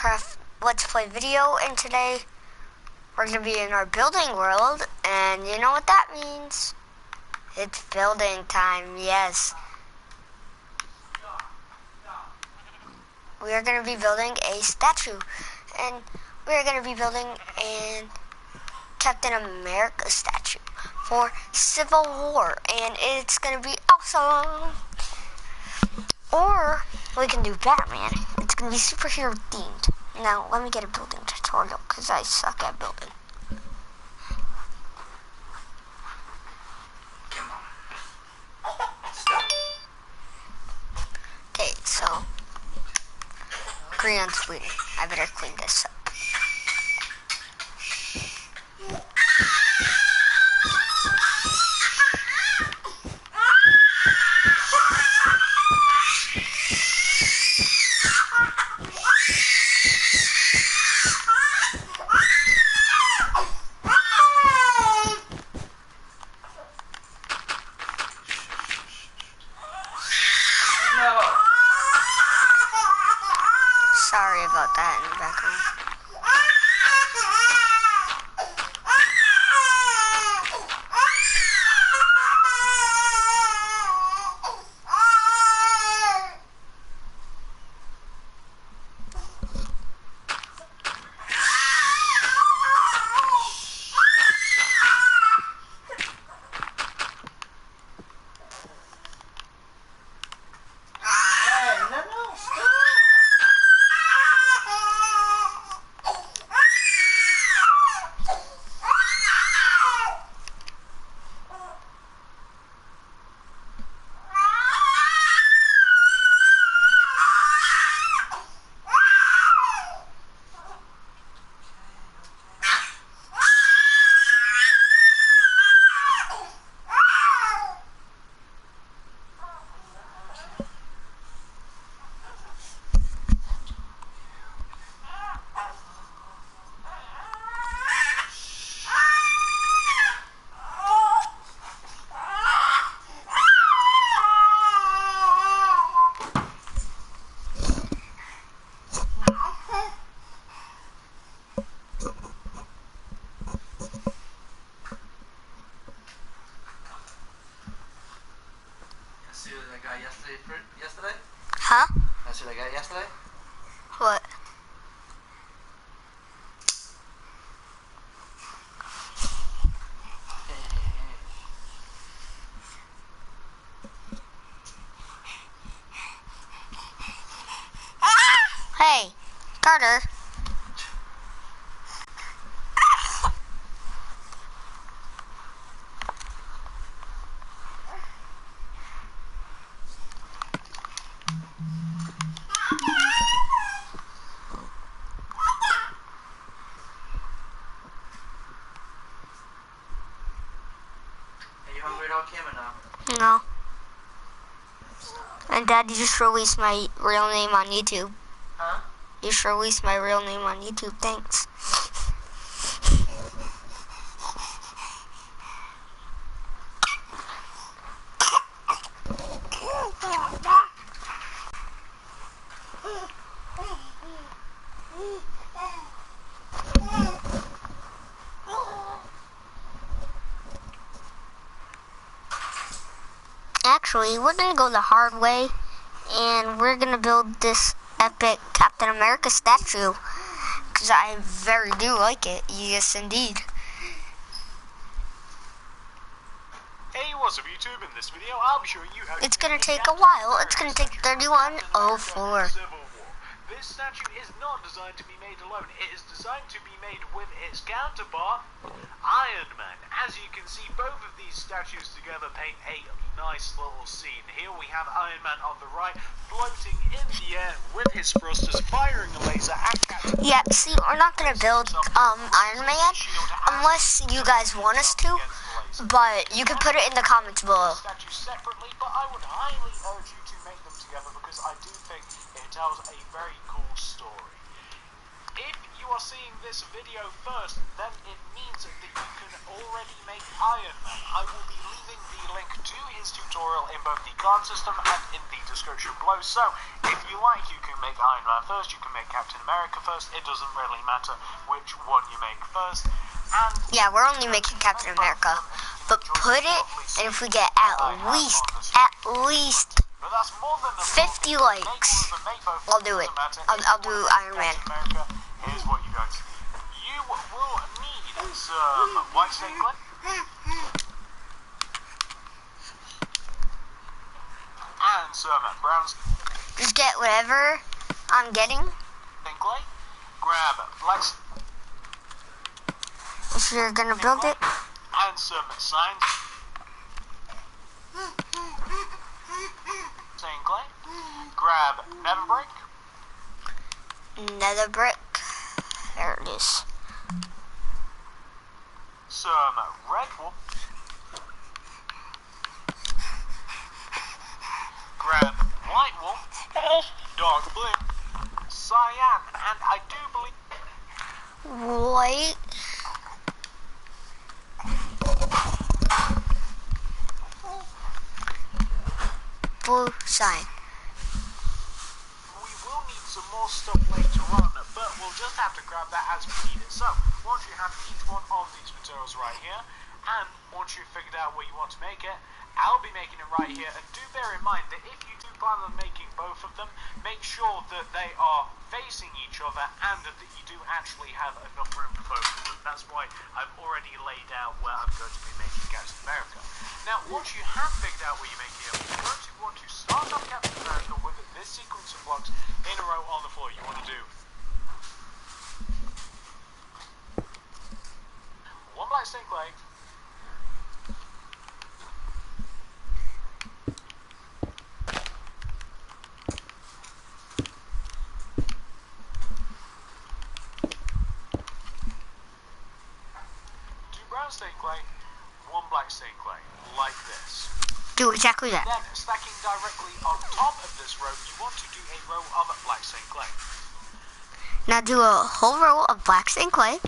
Minecraft Let's Play video, and today we're going to be in our building world, and you know what that means. It's building time, yes. We are going to be building a statue, and we are going to be building a Captain America statue for Civil War, and it's going to be awesome. Or we can do Batman. It's going to be superhero themed. Now, let me get a building tutorial, because I suck at building. Okay, so, green on Sweden. I better clean this up. Sorry about that in the background. Yesterday? Huh? That's what I got yesterday? What? Hey, Carter. Are you hungry on camera now? No. And Dad, you just released my real name on YouTube. Huh? You just released my real name on YouTube. Thanks. Actually, we're gonna go the hard way, and we're gonna build this epic Captain America statue, because I very do like it. Yes, indeed. Hey, what's up YouTube? In this video, I'll be showing you how It's gonna take a while. It's gonna take 3104. Civil War. This statue is not designed to be made alone. It is designed to be made with its counterpart, Iron Man. As you can see, both of these statues together paint a nice little scene. Here we have Iron Man on the right, floating in the air with his thrusters, firing a laser at Captain. Yeah, see, we're not gonna build Iron Man unless you guys want us to, but you can put it in the comments below. Statues separately, but I would highly urge you to make them together because I do think it tells a very cool story. If you are seeing this this video first, then it means that you can already make Iron Man. I will be leaving the link to his tutorial in both the card system and in the description below. So, if you like, you can make Iron Man first, you can make Captain America first. It doesn't really matter which one you make first. And yeah, we're only making Captain America, but put it, and if we get at least but that's more than 50 likes, I'll do it. I'll do Iron Man. Here's what you're going to need. You will need some white snake clay and some brown Just get whatever I'm getting. snake clay. Grab black If you're gonna build it. and some signs. Snake clay. Grab nether brick. Nether brick. There it is. Some red wool. Grab white wool, dark blue, cyan, and I do believe White. Blue sign. we will need some more stuff later on, but we'll just have to grab that as we need it. So, once you have each one of these materials right here, and once you've figured out where you want to make it, I'll be making it right here. And do bear in mind that if you do plan on making both of them, make sure that they are facing each other and that you do actually have enough room for both of them. That's why I've already laid out where I'm going to be making Captain America. Now, once you have figured out where you're making it, you're going to want to start off Captain America with this sequence of blocks in a row on the floor. You want to do one black snake clay, snake clay, one black snake clay, like this. Do exactly that. Then, stacking directly on top of this row, you want to do a row of black snake clay. Now do a whole row of black stained clay.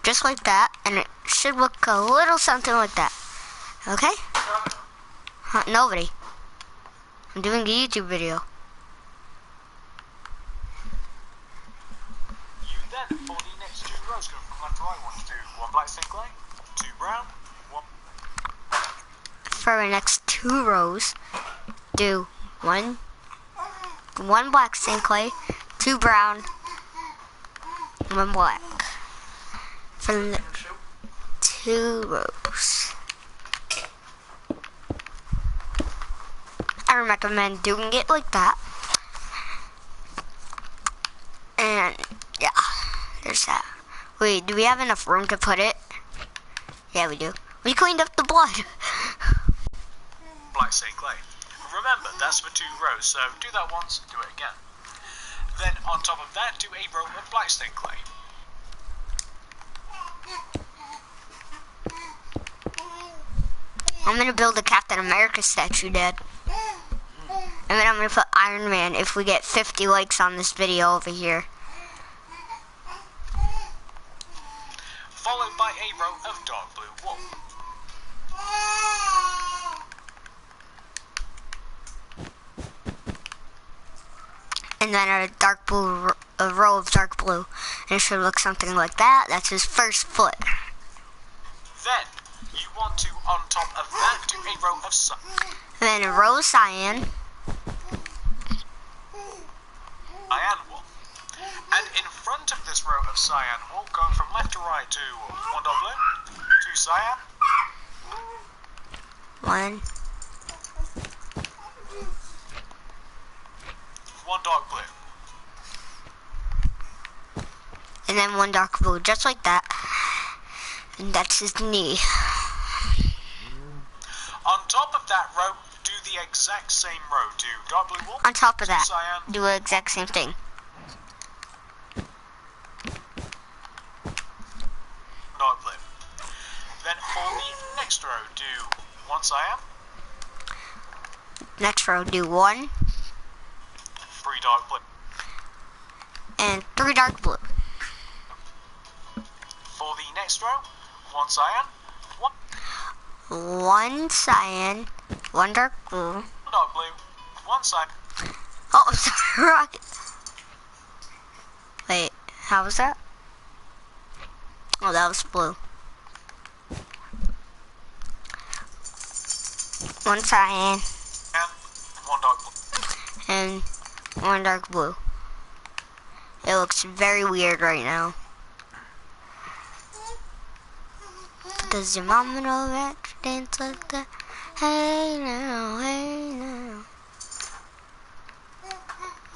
Just like that, and it should look a little something like that. Okay? Nobody. I'm doing a YouTube video. You then, for the next two rows, go from left to right, want to do one black snake clay, two brown, one. For the next two rows, do one black stained clay, two brown, one black. For the two rows. I recommend doing it like that. And yeah, there's that. Wait, do we have enough room to put it? Yeah, we do. We cleaned up the blood. Black snake clay. Remember, that's for two rows, so do that once, do it again. Then on top of that, do a row of black snake clay. I'm gonna build a Captain America statue, Dad. And then I'm gonna put Iron Man if we get 50 likes on this video over here. Followed by a row of dark blue wool. And then a row of dark blue. And it should look something like that. That's his first foot. Then, you want to, on top of that, do a row of cyan. And then a row of cyan. Wool. And in front of this row of cyan wool, going from left to right, do one dark blue, two cyan, one dark blue. And then one dark blue, just like that. And that's his knee. On top of that row, do the exact same row. Do dark blue wool. On top of that, cyan, do the exact same thing. dark blue. Then for the next row, do one cyan, Next row, do one three dark blue. and three 3 dark blue. For the next row, 1 cyan, 1 cyan, 1 dark blue. 1 dark blue, 1 cyan. Oh, I'm sorry, Rocket. Wait, how was that? Oh, that was blue. 1 cyan And 1 dark blue. and 1 dark blue. It looks very weird right now. Does your mama know that you dance like that? Hey now, hey now.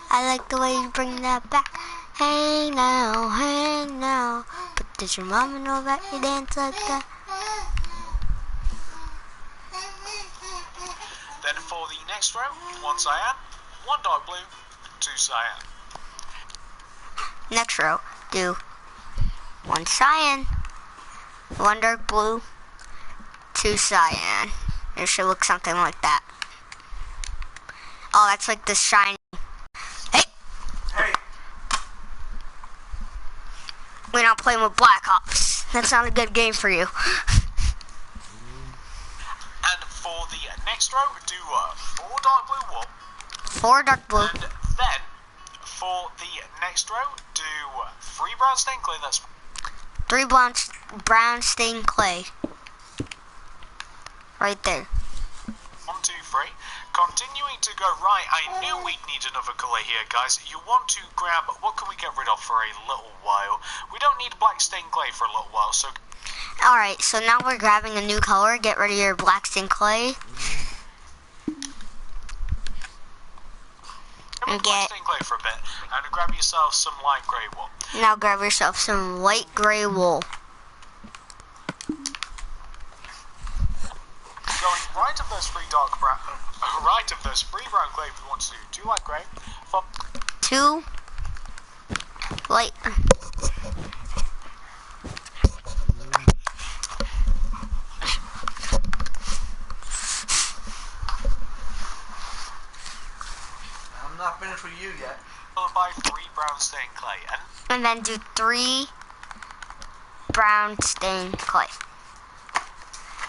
I like the way you bring that back. Hey now, hey now. But does your mama know that you dance like that? Then for the next row, 1 cyan, 1 dark blue, 2 cyan. Next row, do 1 cyan, 1 dark blue, 2 cyan. It should look something like that. Oh, that's like the shiny. Hey! Hey! We're not playing with Black Ops. That's not a good game for you. And for the next row, do 4 dark blue, 1. 4 dark blue. And then for the next row, do 3 brown stained clay. That's 3 brown stained clay. Right there. 1, 2, 3. Continuing to go right, I knew we'd need another colour here, guys. You want to grab, what can we get rid of for a little while? We don't need black stained clay for a little while, so... Alright, so now we're grabbing a new color. Get rid of your black stained clay. And black stained clay for a bit, and grab yourself some light grey wool. Now grab yourself some light gray wool. Going right of those 3 dark brown, right of those 3 brown clay if you want to do 2 light grey. 2 light. I'm not finished with you yet. Followed by 3 brown stained clay, And then do 3 brown stained clay.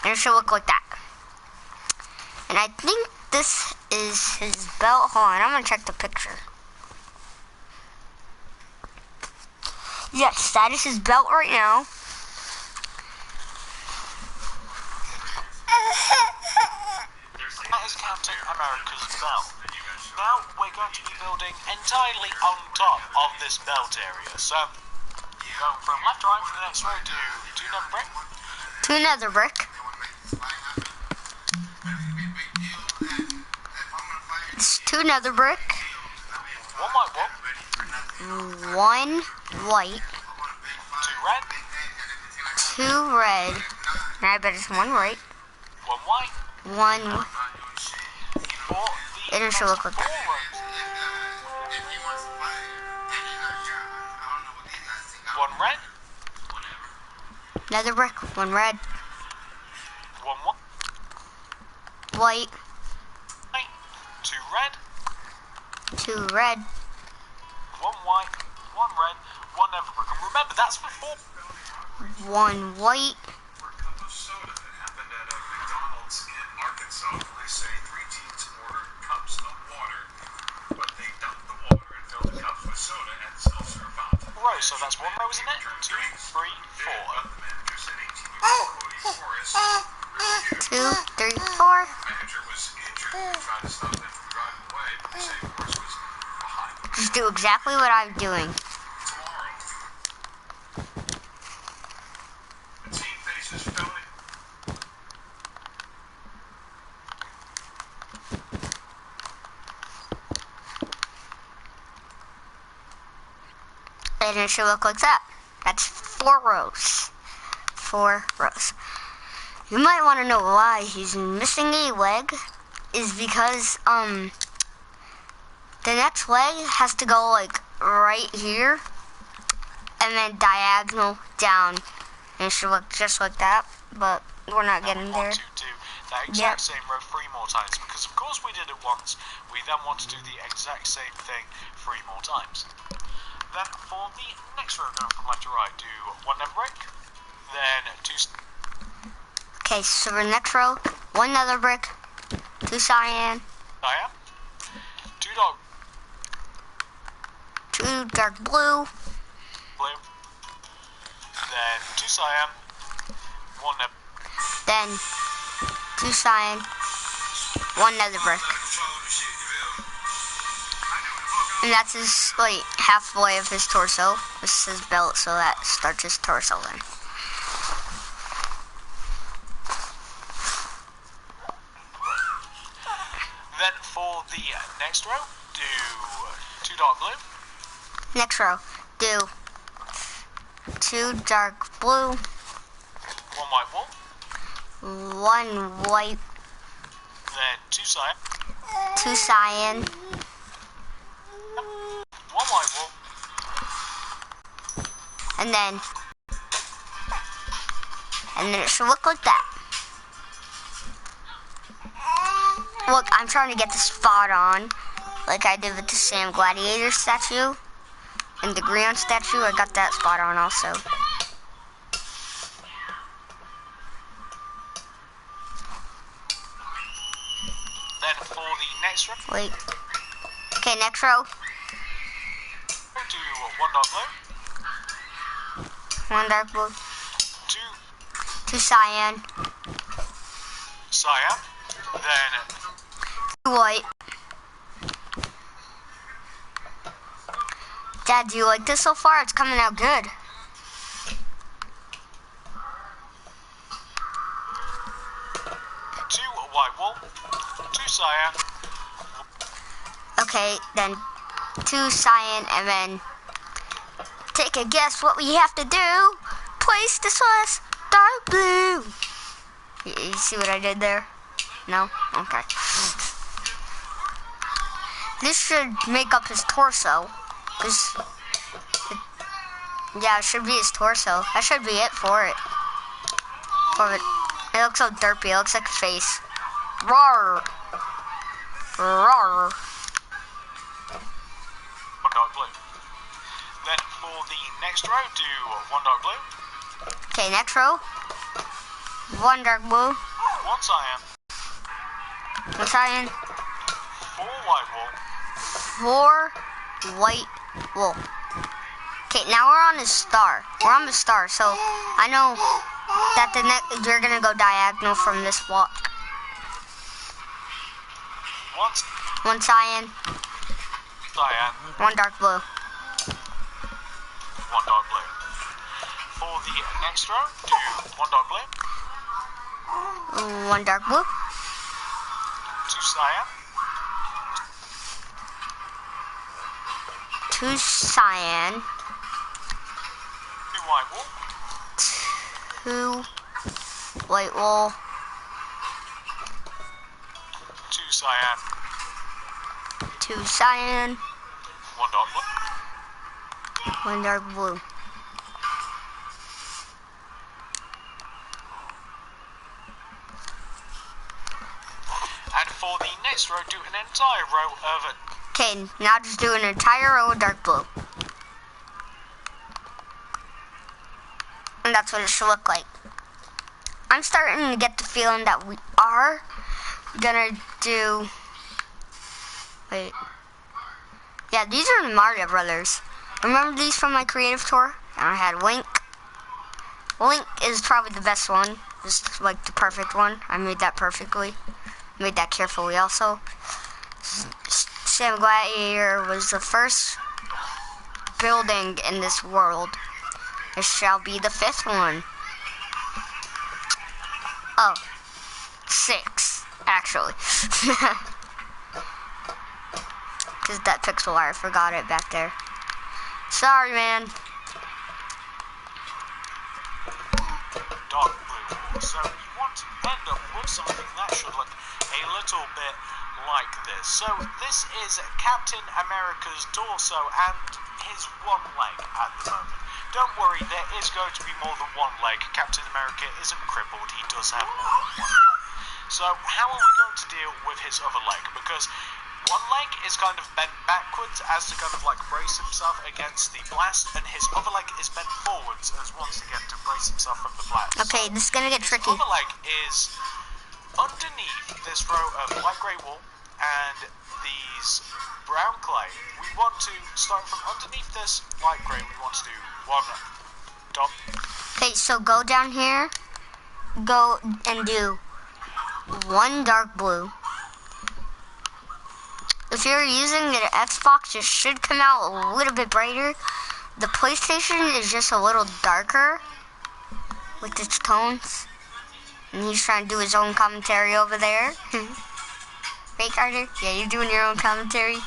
And it should look like that. And I think this is his belt. Hold on, I'm gonna check the picture. Yes, that is his belt right now. that is Captain America's belt. Now we're going to be building entirely on top of this belt area. So, going from left to right for the next row, do 2 nether brick. 2 nether brick. It's 2 nether brick. 1 white wool. 1 white. 2 red. 2 red. And I bet it's 1 white. 1 white. 1. It should look like that. 1 red. Nether brick. 1 red. 1 white. White. 2 red. 2 red. 1 white. 1 red. 1 nether brick. And remember, that's for 4. 1 white. So that's 1 row, isn't it? 2, 3, 4. 2, 3, 4. Just do exactly what I'm doing. And it should look like that. That's 4 rows. 4 rows. You might want to know why he's missing a leg. Is because the next leg has to go like right here and then diagonal down. And it should look just like that, but we're not getting there. To do that exact same row 3 more times, because of course we did it once. We then want to do the exact same thing 3 more times. Then for the next row, going from left to right, do 1 nether brick, then 2 Okay, so for the next row, 1 nether brick, 2 cyan, cyan, 2 dark 2 dark blue, blue, then 2 cyan, 1 nether, then 2 cyan, 1 nether brick. And that's his, like, halfway of his torso. This is his belt, so that starts his torso then. Then for the next row, do 2 dark blue, Next row, do 2 dark blue, 1 white wool, 1 white, then 2 cyan, 2 cyan, 1 white wool, and then it should look like that. Look, I'm trying to get the spot on, like I did with the Sam Gladiator statue, and the Grion statue, I got that spot on also. then for the next row, Wait. Okay, next row, do 1 dark blue, 1 dark blue, 2 2 cyan, cyan, then 2 white. Dad, do you like this so far? It's coming out good. 2 white wool, 2 cyan, Okay, then 2 cyan, and then take a guess what we have to do. Place this was dark blue. You see what I did there? No? Okay. This should make up his torso. Yeah, it should be his torso. That should be it for it. It looks so derpy. It looks like a face. Roar. Roar. 1 dark blue. Then for the next row, do 1 dark blue, Okay, next row. 1 dark blue. 1 cyan, 1 cyan. 4 white wool, 4 white wool. Okay, now we're on his star. We're on the star, so I know that you're gonna go diagonal from this block. 1 cyan, cyan, 1 dark blue. 1 dark blue. For the next row, do 1 dark blue, 1 dark blue. 2 cyan, 2 cyan. 2 white wool, 2 white wool. 2 cyan, 2 cyan. 1 dark blue. 1 dark blue. And for the next row, do an entire row of Okay, now just do an entire row of dark blue. And that's what it should look like. I'm starting to get the feeling that we are gonna do... Wait. Yeah, these are the Mario Brothers. Remember these from my creative tour? And I had Link. Link is probably the best one. It's like the perfect one. I made that perfectly. Made that carefully also. Sam Gladiator was the first building in this world. It shall be the 5th one. Oh, 6, actually. Because that pixel art, I forgot it back there. Sorry, man. dark blue. So you want to end up with something that should look a little bit like this. So this is Captain America's torso and his one leg at the moment. Don't worry, there is going to be more than one leg. Captain America isn't crippled, he does have more than one leg. So how are we going to deal with his other leg? Because one leg is kind of bent backwards as to kind of like brace himself against the blast, and his other leg is bent forwards as once again to brace himself from the blast. Okay, this is gonna get tricky. His other leg is underneath this row of light grey wool and these brown clay. We want to start from underneath this light grey. We want to do one dot. Okay, so go down here, go and do one dark blue. If you're using the Xbox, it should come out a little bit brighter. The PlayStation is just a little darker with its tones. And he's trying to do his own commentary over there. Right, Carter? Yeah, you're doing your own commentary.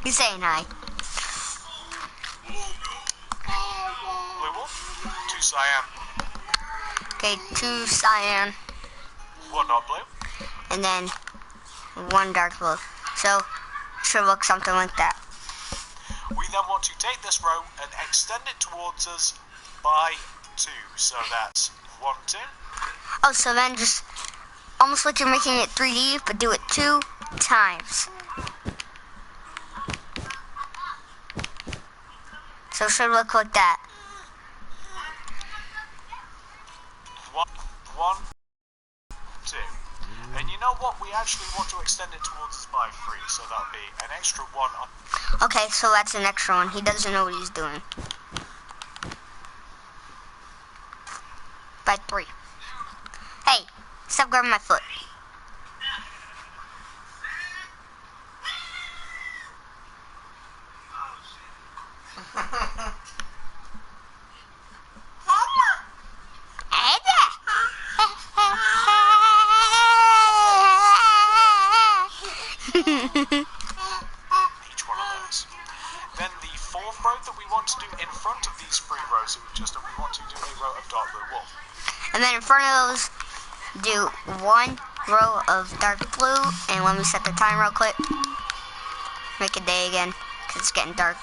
He's saying hi. Blue wolf, 2 cyan. Okay, 2 cyan. 1 not blue. And then 1 dark blue. So, should look something like that. We then want to take this row and extend it towards us by 2. So that's 1, 2. Oh, so then just almost like you're making it 3D, but do it 2 times. So it should look like that. 1, 2. And you know what? We actually want to extend it towards us by 3, so that'll be an extra 1 on. Okay, so that's an extra one. He doesn't know what he's doing. By 3. Hey, stop grabbing my foot. Each one of those. Then the 4th row that we want to do in front of these 3 rows that we've just done, we want to do a row of dark blue wool. And then in front of those, do 1 row of dark blue. And let me set the time real quick. Make a day again, because it's getting dark.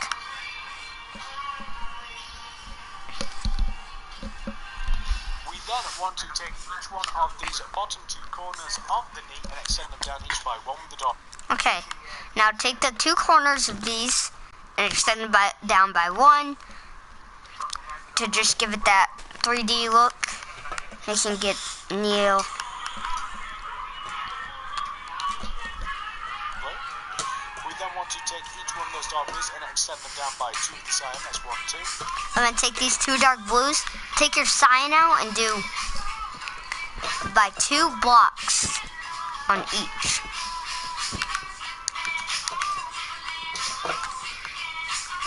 We then want to take each one of these bottom 2 corners of the knee and extend them down each by 1 with the dot. Okay, now take the 2 corners of these and extend them down by 1 to just give it that 3D look. You can get Neil. We then want to take each one of those dark blues and extend them down by 2 with the cyan. That's 1, 2. And then take these 2 dark blues, take your cyan out and do by 2 blocks on each.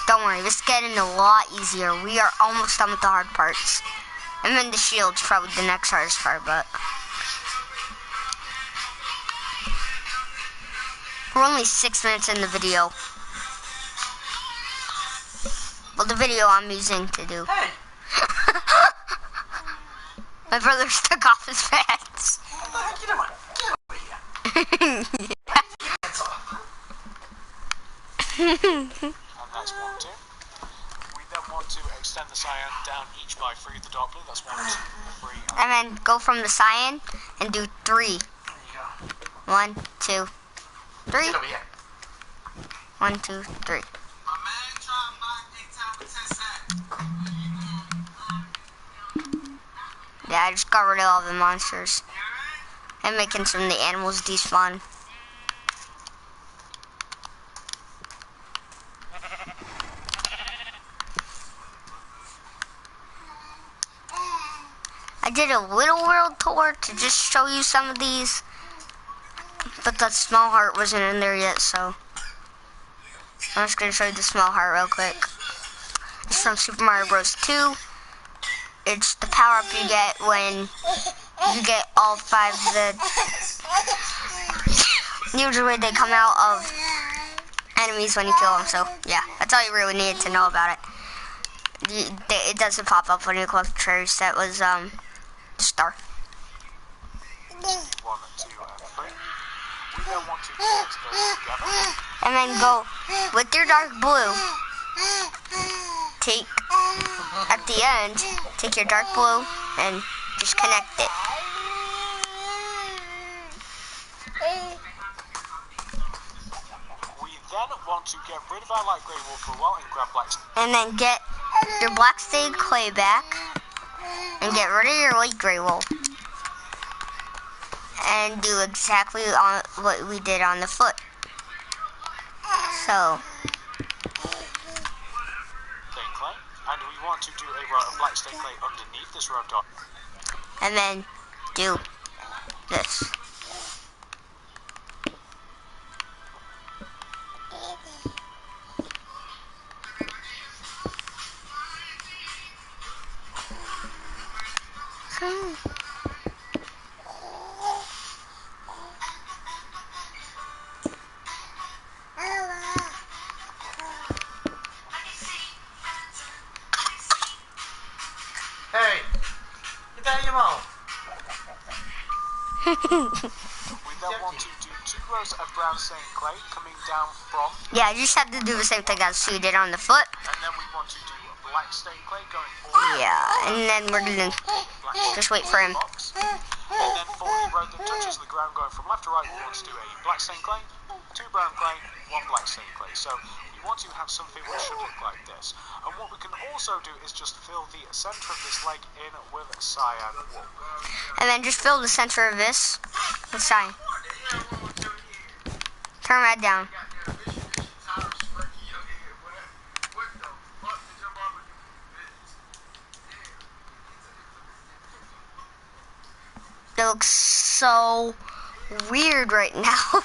Don't worry, this is getting a lot easier. We are almost done with the hard parts. And then the shield's probably the next hardest part, but we're only 6 minutes in the video. Well, the video I'm using to do. Hey! My brother took off his pants. Get over here. And that's 1, 2. We then want to extend the cyan down each by 3 with the dark blue. That's 1, 2, 3. And then go from the cyan and do 3. There you go. 1, 2, 3. Get over here. 1, 2, 3. Yeah, I just got rid of all the monsters. And making some of the animals despawn. I did a little world tour to just show you some of these. But that small heart wasn't in there yet, so I'm just going to show you the small heart real quick. It's from Super Mario Bros. 2. It's the power-up you get when you get all 5 of the... Usually they come out of enemies when you kill them, so yeah, that's all you really needed to know about it. It doesn't pop up when you collect the cherries. That was, star. 1, 2, and 3. We then want to mix those together. And then go with your dark blue. Take, at the end, take your dark blue and just connect it. to get rid of our light grey wool for a while and grab black. And then get your black stained clay back. And get rid of your light grey wool. And do exactly on what we did on the foot. So. Stained clay. And we want to do a row of black stained clay underneath this row of dot. And then do this. Hey, get that in your mouth. We then want to do 2 rows of brown stained clay coming down from. Yeah, you just have to do the same thing as you did on the foot. And then we want to do black stained clay going forward. Yeah, and then we're gonna just wait for him. Box. And then for the row that touches the ground going from left to right, we want to do a black stained clay, 2 brown clay, 1 black stained clay. So we want to have something which should look like this. And what we can also do is just fill the center of this leg in with cyan wool. And then just fill the center of this with cyan. Turn that down. It looks so weird right now.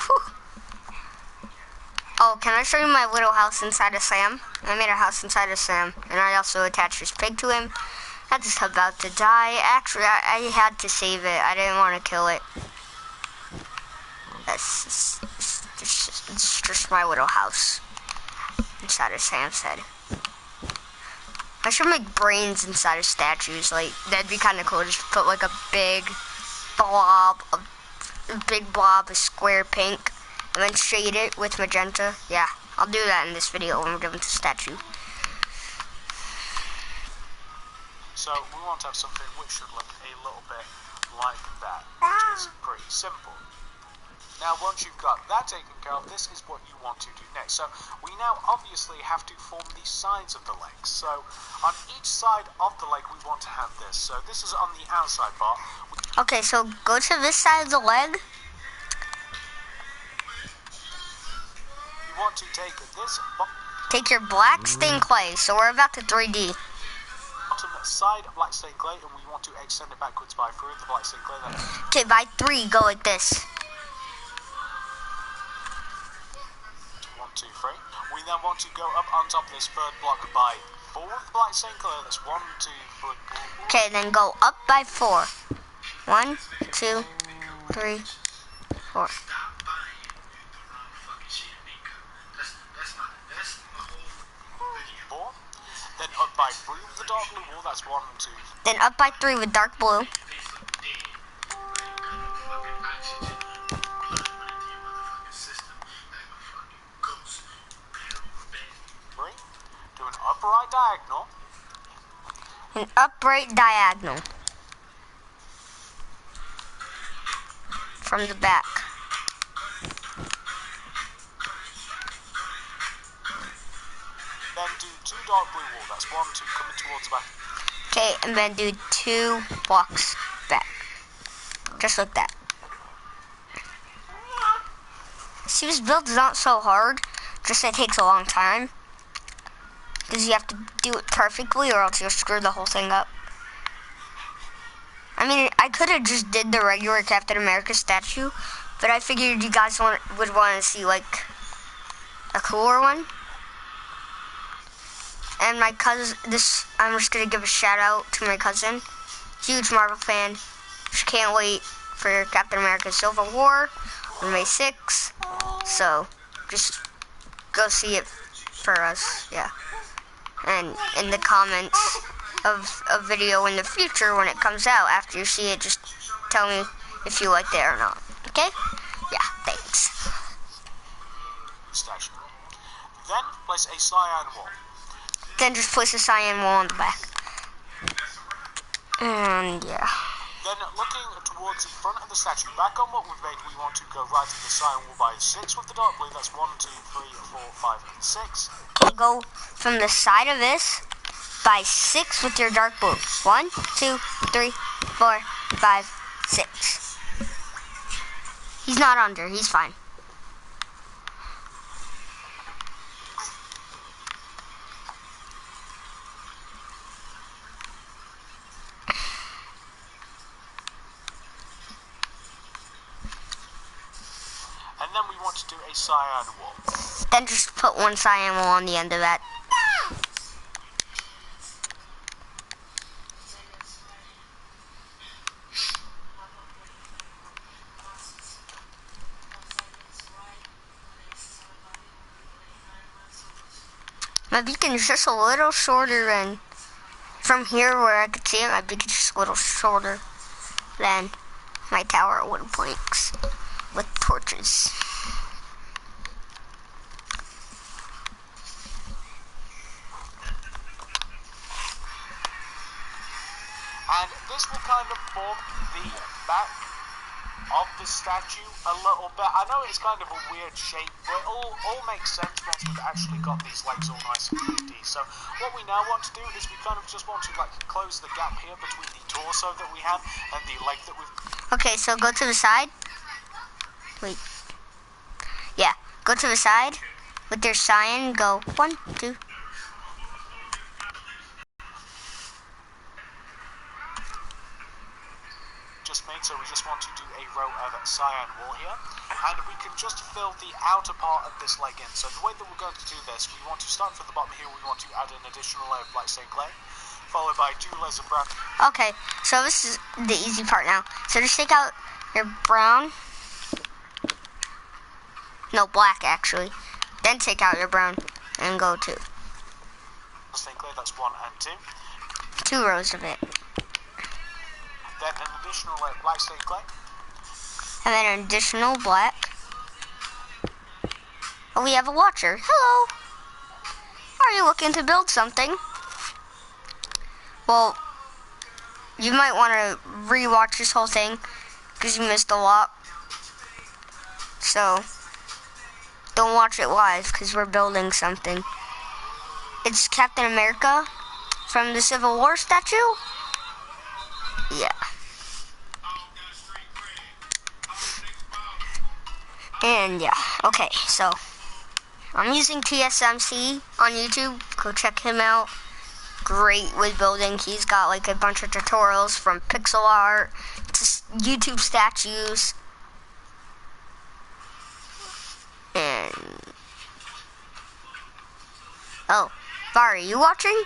Oh, can I show you my little house inside of Sam? I made a house inside of Sam, and I also attached this pig to him. That's just about to die. Actually, I had to save it. I didn't want to kill it. It's just my little house inside of Sam's head. I should make brains inside of statues. Like, that'd be kind of cool. Just put like a big blob of square pink, and then shade it with magenta. Yeah, I'll do that in this video when we're done with the statue. So we want to have something which should look a little bit like that, which is pretty simple. Now once you've got that taken care of, this is what you want to do next. So we now obviously have to form the sides of the legs. So on each side of the leg we want to have this. So this is on the outside part. Okay, so go to this side of the leg. You want to take this Take your black stained clay. So we're about to 3D. bottom side of black stained clay, and we want to extend it backwards by 3 of the black stained clay. Okay, by 3, go like this. 1, 2, 3. We then want to go up on top of this third block by 4 of the black stained clay. That's 1, 2, 3. Okay, then go up by 4. 1, 2, 3, 4. 4. Then up by 3 with the dark blue wool. That's 1, 2. Then up by 3 with dark blue. 3. Do an upright diagonal. An upright diagonal. From the back. Then do 2 dark blue wool. That's 1, 2 coming towards the back. Okay, and then do 2 blocks back. Just like that. See, this build is not so hard. Just it takes a long time. Because you have to do it perfectly or else you'll screw the whole thing up. I mean, I could have just did the regular Captain America statue, but I figured you guys would want to see, like, a cooler one. And my cousin, I'm just going to give a shout out to my cousin. Huge Marvel fan. Just can't wait for Captain America Civil War on May 6th. So, just go see it for us, yeah. And in the comments of a video in the future when it comes out, after you see it, just tell me if you liked it or not. Okay? Yeah, thanks. Statue. Then place a cyan wool. Then just place a cyan wool on the back. And yeah. Then looking towards towards the front of the statue. Back on what we've made, we want to go right to the cyan wall by 6 with the dark blue. That's 1, 2, 3, 4, 5, and 6. Okay, go from the side of this by 6 with your dark blue. 1, 2, 3, 4, 5, 6. He's not under, he's fine. And then we want to do a cyan wall. Then just put one cyan wall on the end of that. My beacon is just a little shorter than, from here where I could see it, my beacon is just a little shorter than my tower at wooden planks with torches. And this will kind of form the back of the statue a little bit. I know it's kind of a weird shape, but it all makes sense once we've actually got these legs all nice and 3D. So what we now want to do is we kind of just want to like close the gap here between the torso that we have and the leg that we've... Okay, so go to the side. Wait. Yeah, go to the side with your cyan. Go 1, 2. Just made, so we just want to do a row of cyan wall here, and we can just fill the outer part of this leg in. So the way that we're going to do this, we want to start from the bottom here. We want to add an additional layer of black stained clay, followed by 2 layers of brown. Okay, so this is the easy part now. So just take out your brown. No, black actually. Then take out your brown and go 2. Stained clay, that's 1 and 2. 2 rows of it. Then an additional layer of black stained clay. And then an additional black. Oh, we have a watcher. Hello. Are you looking to build something? Well, you might want to re-watch this whole thing because you missed a lot. So, don't watch it live because we're building something. It's Captain America from the Civil War statue. Yeah. And yeah, okay, so I'm using TSMC on YouTube. Go check him out. Great with building. He's got like a bunch of tutorials from pixel art to YouTube statues. And oh, Vari, you watching?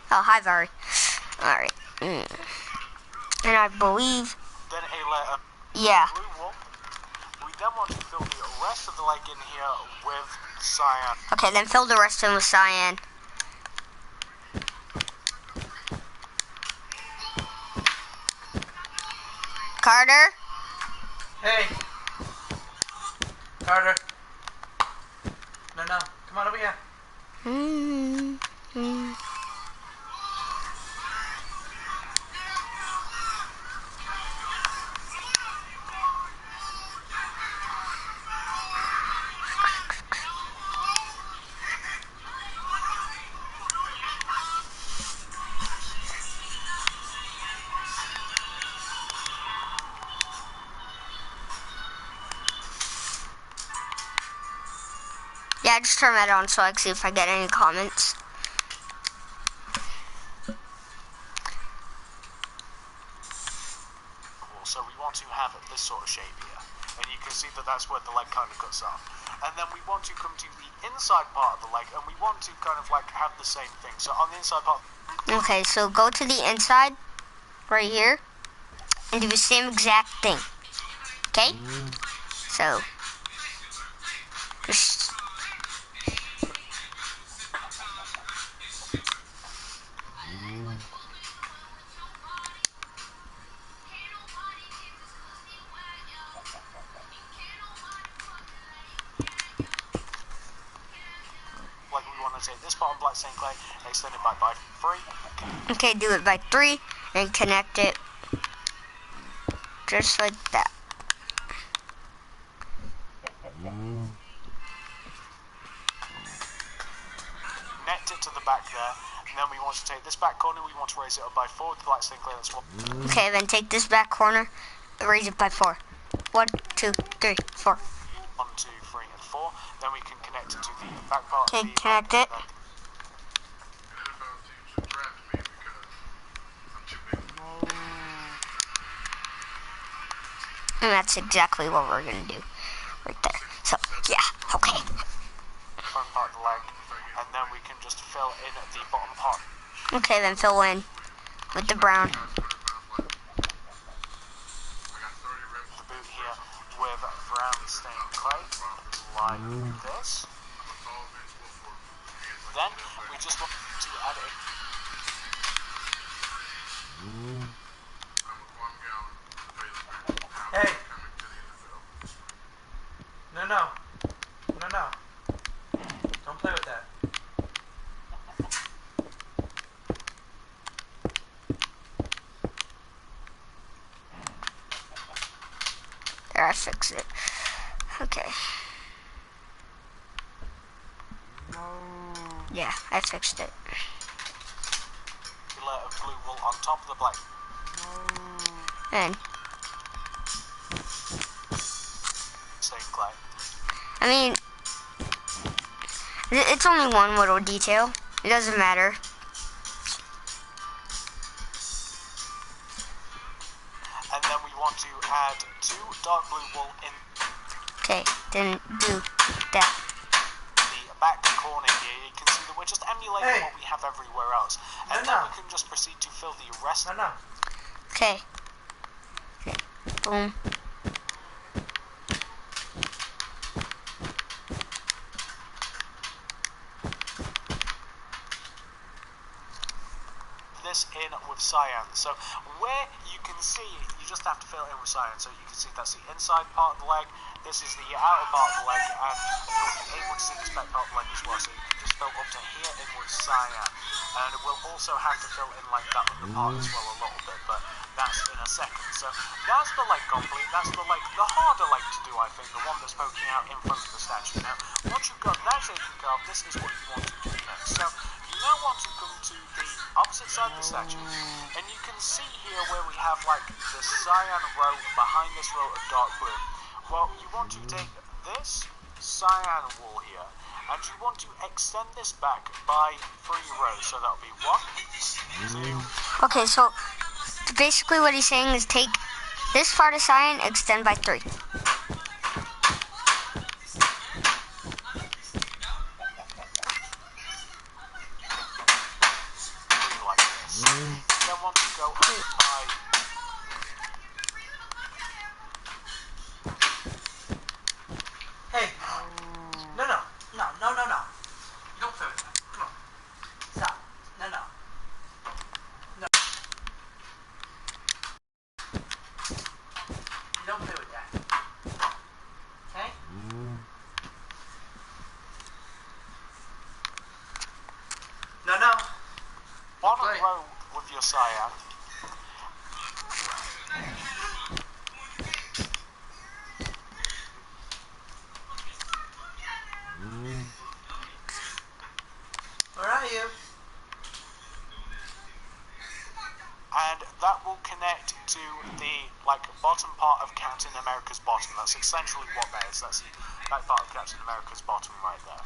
Oh, hi, Vari. Alright. And I believe... Then a layer of yeah. blue wool. We then want to fill the rest of the leg in here with cyan. Okay, then fill the rest in with cyan. Carter? Hey. Carter. No, come on over here. Yeah, just turn that on so I can see if I get any comments. So we want to have this sort of shape here. And you can see that that's where the leg kind of cuts off. And then we want to come to the inside part of the leg, and we want to kind of like have the same thing. So on the inside part... Okay, so go to the inside, right here, and do the same exact thing. Okay? So, just... like we want to take this part of black stained clay, extend it by 3. Okay, do it by 3, and connect it. just like that. Connect it to the back there, and then we want to take this back corner, we want to raise it up by 4 with the black stained clay. That's one. Okay, then take this back corner, raise it by 4. 1, 2, 3, 4. 1, 2, 3, and 4. Then we can connect it to the back part. Okay, connect it. And that's exactly what we're gonna do, right there. So, yeah, okay. Front part of the leg, and then we can just fill in the bottom part. Okay, then fill in with the brown. The boot here with brown stained clay, like this. Then we just want to add it. Hey. No, no. No, no. Don't play with that. There, I fixed it. Okay. Yeah, I fixed it. Layer of blue wool on top of the black. And Stained clay. I mean, it's only one little detail. It doesn't matter. And then we want to add 2 dark blue wool in Okay, then do that. the back corner here. You can see that we're just emulating what we have everywhere else. And then we can just proceed to fill the rest. No, no. Okay. Boom. This in with cyan. So where you can see, you just have to fill it in with cyan. So you can see that's the inside part of the leg. This is the outer part of the leg, and you'll be able to see this back part of the leg as well. So you can just fill up to here in with cyan. And we'll also have to fill in like that other part as well a little bit, but that's in a second. So that's the leg complete. That's the leg, the harder leg to do, I think, the one that's poking out in front of the statue. Now, once you've got that taken care of, this is what you want to do next. So you now want to come to the opposite side of the statue, and you can see here where we have like the cyan row behind this row of dark blue. Well, you want to take this cyan wool here, and you want to extend this back by 3 rows. So that'll be 1, 2. Okay, so basically what he's saying is take this part of cyan, extend by 3. Like this. Then want to go up by. Hey. No, no. No, no, no, no. You don't play with that. Come on. Stop. No, no. No. You don't play with that. Okay? No, no. One Play. row with your cyan. Where are you? And that will connect to the like bottom part of Captain America's bottom. That's essentially what that is. That's the back part of Captain America's bottom right there.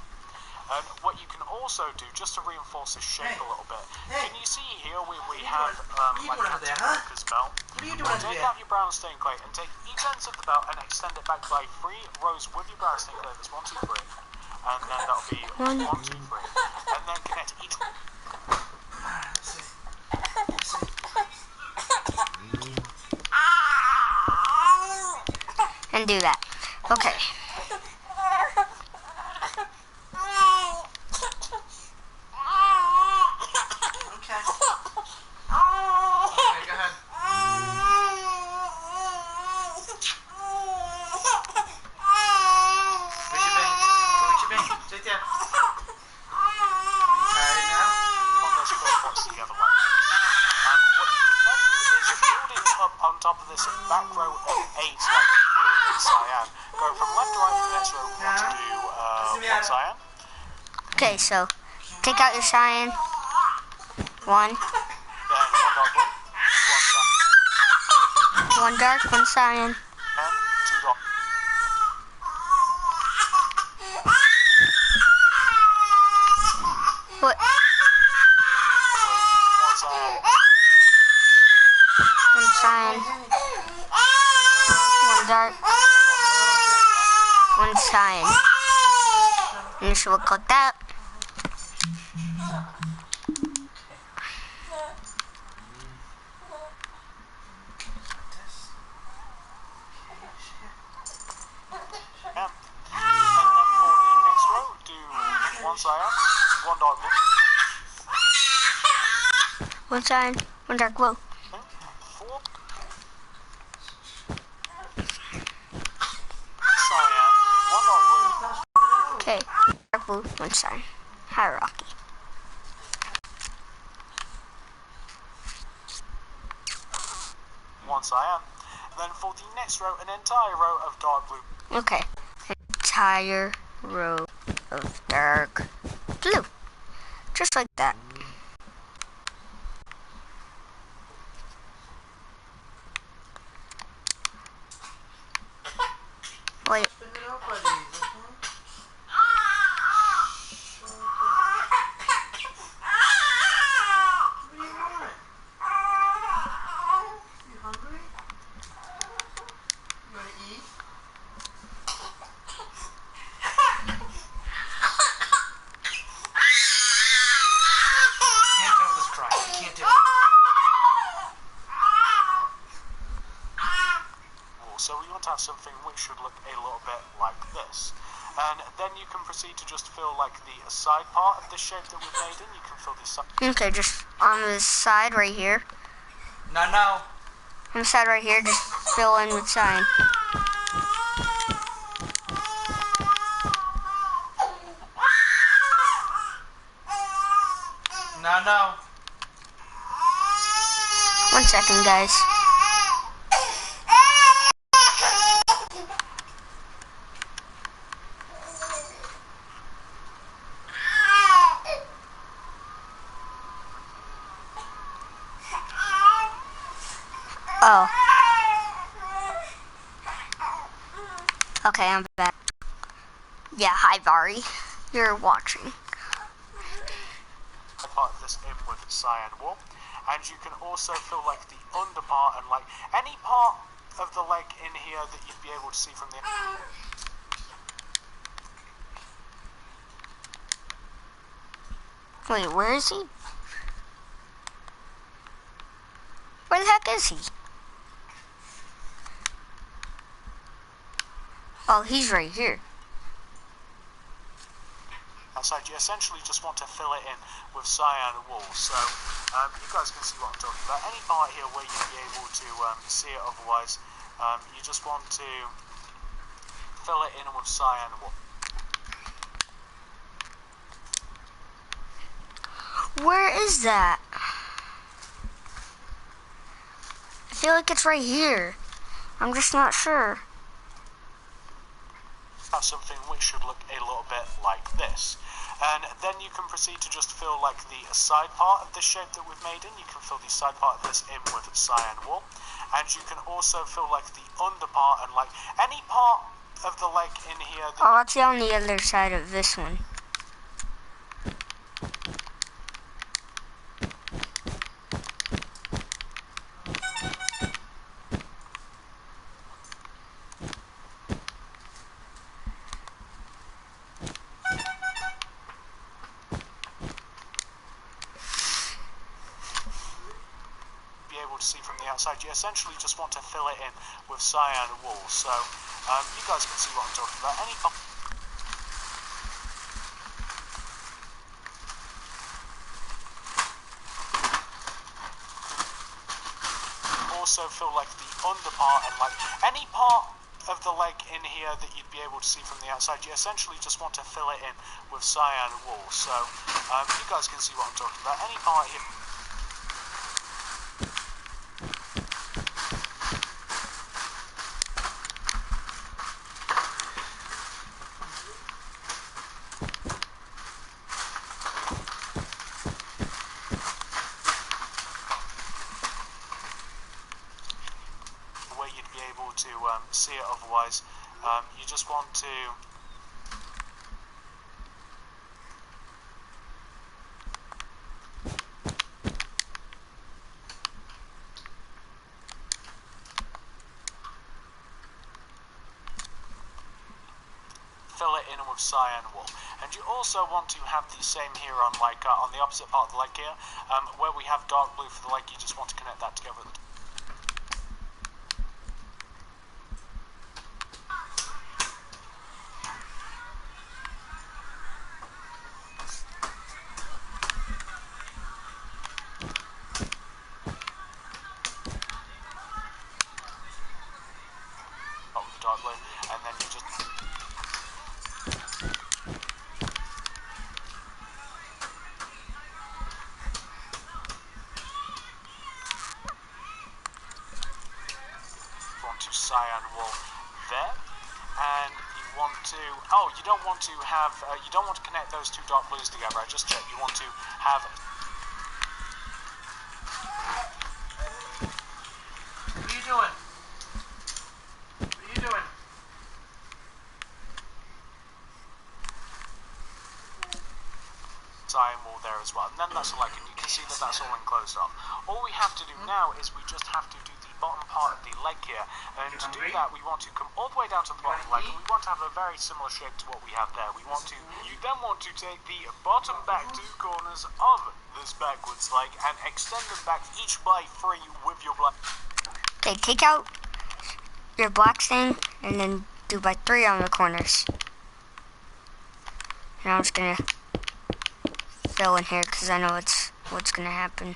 And what you can also do, just to reinforce the shape a little bit, can you see here we have like Captain America's belt? What are you doing Well, under take there? out your brown stained clay and take each end of the belt and extend it back by 3 rows with your brown stained clay. That's 1, 2, 3. And then that'll be 1, 2, 3. And then connect each. Let's see. Let's see. And do that. Okay. Okay. Okay, go ahead. Reach your bank. Go reach your bank. Sit there. Tired now? On those 4 points together like this. And what you can then do is build it up on top of this this back row of 8 like blue and cyan. Go from left to right for the next row. Want to do 1 cyan? Okay, so take out your cyan. 1. Then 1 dark blue, 1 cyan. 1 dark, 1 cyan. And 2 dark. What? 1 cyan. 1 cyan. 1 dark. 1 cyan. And so we'll cut that. And then for the next row, do 1 cyan, 1 dark blue. 1 cyan, 1 dark blue. 4 cyan, 1 dark blue. Okay, dark blue, 1 cyan. Hierarchy. One cyan. Then for the next row, an entire row of dark blue. Okay, entire row of dark blue. Just like that. Wait. So we want to have something which should look a little bit like this. And then you can proceed to just fill like the side part of the shape that we've made in. You can fill the side. Okay, just on the side right here. No. On the side right here, just fill in with cyan. No. 1 second, guys. Oh. Okay, I'm back. Yeah, hi, Vari. You're watching. Part of this in with cyan wool, and you can also fill like the under part and like any part of the leg in here that you'd be able to see from the. Wait, where is he? Where the heck is he? Oh, he's right here. Outside, you essentially just want to fill it in with cyan wool. So you guys can see what I'm talking about. Any part here where you'd be able to see it otherwise, you just want to fill it in with cyan wool. Where is that? I feel like it's right here. I'm just not sure. That's something which should look a little bit like this. And then you can proceed to just fill like the side part of the shape that we've made in. You can fill the side part of this in with cyan wool. And you can also fill like the under part and like any part of the leg in here. Oh, that's on the other side of this one. To see from the outside, you essentially just want to fill it in with cyan wool. So you guys can see what I'm talking about. Any also fill like the under part and like any part of the leg in here that you'd be able to see from the outside. You essentially just want to fill it in with cyan wool. So you guys can see what I'm talking about. Any part here. see it otherwise. You just want to fill it in with cyan wool. And you also want to have the same here on on the opposite part of the leg here, where we have dark blue for the leg. You just want to connect that together. With the dark blue, and then you just want to cyan wool there, and you want to you don't want to have you don't want to connect those two dark blues together. I just checked. You want to have What are you doing? What are you doing? cyan wool there as well, and then that's all and you can see that that's all enclosed up. All we have to do now is we just have to do the bottom part of the leg here, and to do that we want to come all the way down to the bottom leg, and we want to have a very similar shape to what we have there. You then want to take the bottom back two corners of this backwards leg and extend them back each by 3 with your black. Okay, take out your black stain and then do by 3 on the corners. And I'm just gonna fill in here because I know what's gonna happen.